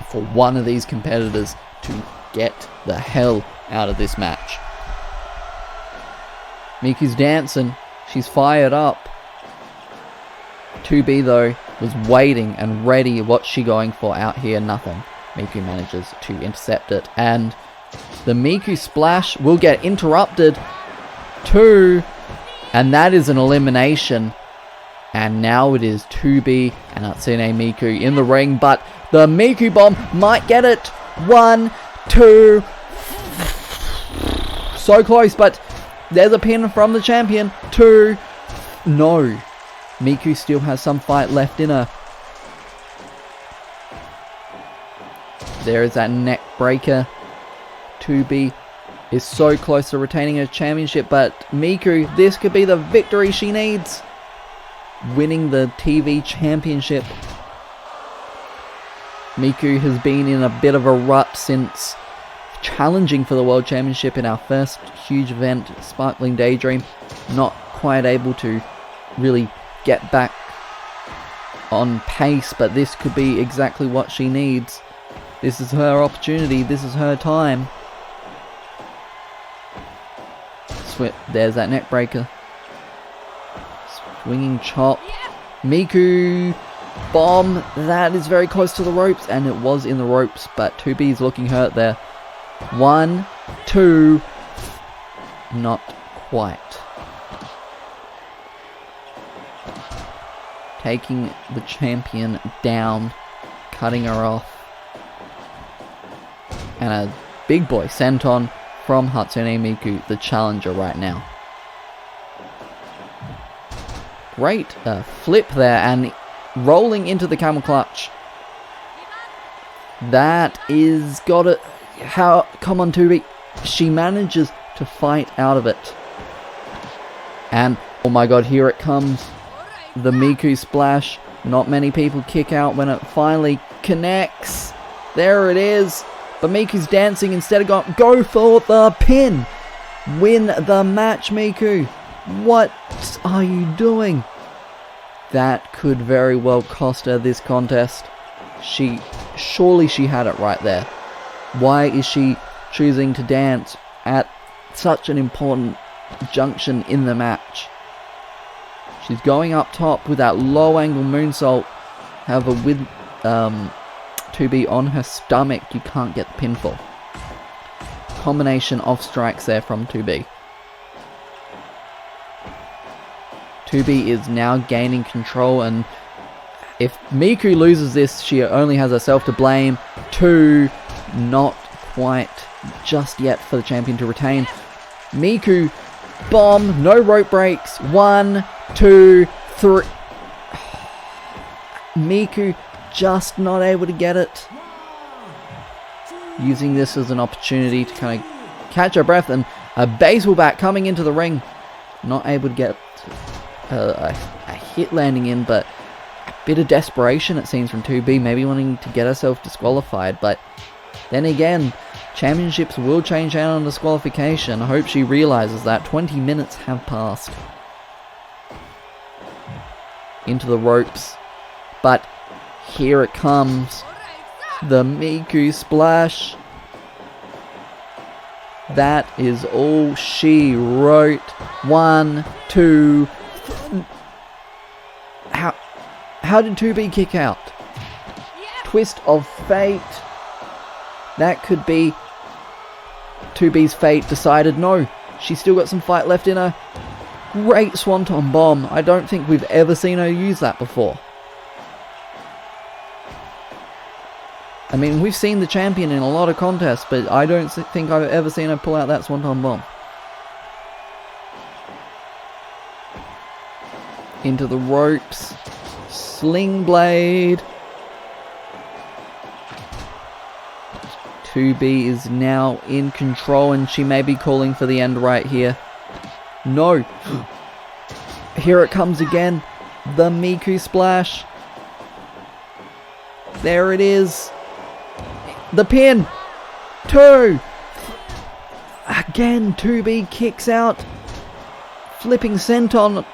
for one of these competitors to get the hell out of this match. Miku's dancing. She's fired up. 2B though was waiting and ready. What's she going for out here? Nothing. Miku manages to intercept it, and the Miku splash will get interrupted too. And that is an elimination. And now it is 2B and Hatsune Miku in the ring. But the Miku bomb might get it. 1, 2. So close, but there's a pin from the champion. 2. No. Miku still has some fight left in her. There is that neck breaker. 2B is so close to retaining her championship, but Miku, this could be the victory she needs. Winning the TV championship. Miku has been in a bit of a rut since challenging for the World Championship in our first huge event, Sparkling Daydream. Not quite able to really get back on pace, but this could be exactly what she needs. This is her opportunity, this is her time. There's that neck breaker. Swinging chop. Miku bomb. That is very close to the ropes, and it was in the ropes, but 2B is looking hurt there. 1, 2. Not quite. Taking the champion down, cutting her off. And a big boy senton from Hatsune Miku, the challenger right now. Great flip there, and rolling into the camel clutch. That is got it. Come on, 2B. She manages to fight out of it. And, oh my god, here it comes. The Miku splash. Not many people kick out when it finally connects. There it is. But Miku's dancing instead of go for the pin. Win the match, Miku. What are you doing? That could very well cost her this contest. Surely she had it right there. Why is she choosing to dance at such an important junction in the match? She's going up top with that low angle moonsault. However, with 2B on her stomach, you can't get the pinfall. Combination of strikes there from 2B. 2B is now gaining control, and if Miku loses this, she only has herself to blame. 2, not quite just yet for the champion to retain. Miku, bomb, no rope breaks. 1, 2, 3. Miku just not able to get it. Using this as an opportunity to kind of catch her breath, and a baseball bat coming into the ring. Not able to get a hit landing in, but a bit of desperation it seems from 2B, maybe wanting to get herself disqualified. But then again, championships will change out on disqualification. I hope she realizes that. 20 minutes have passed. Into the ropes, but here it comes. The Miku splash. That is all she wrote. 1, 2. How did 2B kick out? Twist of fate. That could be 2B's fate decided. No, she's still got some fight left in her. Great swanton bomb. I don't think we've ever seen her use that before. I mean, we've seen the champion in a lot of contests, but I don't think I've ever seen her pull out that swanton bomb. Into the ropes. Sling blade. 2B is now in control, and she may be calling for the end right here. No. Here it comes again. The Miku splash. There it is. The pin. 2. Again, 2B kicks out. Flipping senton.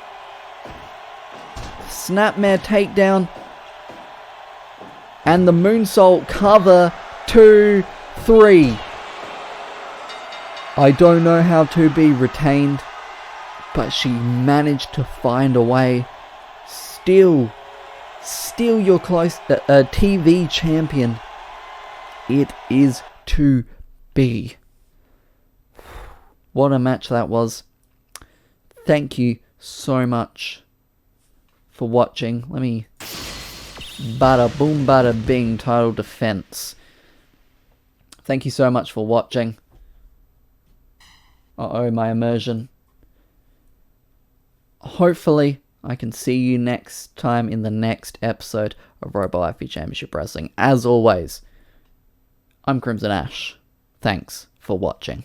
Snapmare takedown. And the moonsault cover. 2, 3. I don't know how 2B retained, but she managed to find a way. Still your close TV champion. It is 2B. What a match that was. Thank you so much for watching. Let me bada boom bada bing title defense. Thank you so much for watching. Uh-oh, my immersion. Hopefully, I can see you next time in the next episode of Robowaifu Championship Wrestling. As always, I'm Crimson Ash. Thanks for watching.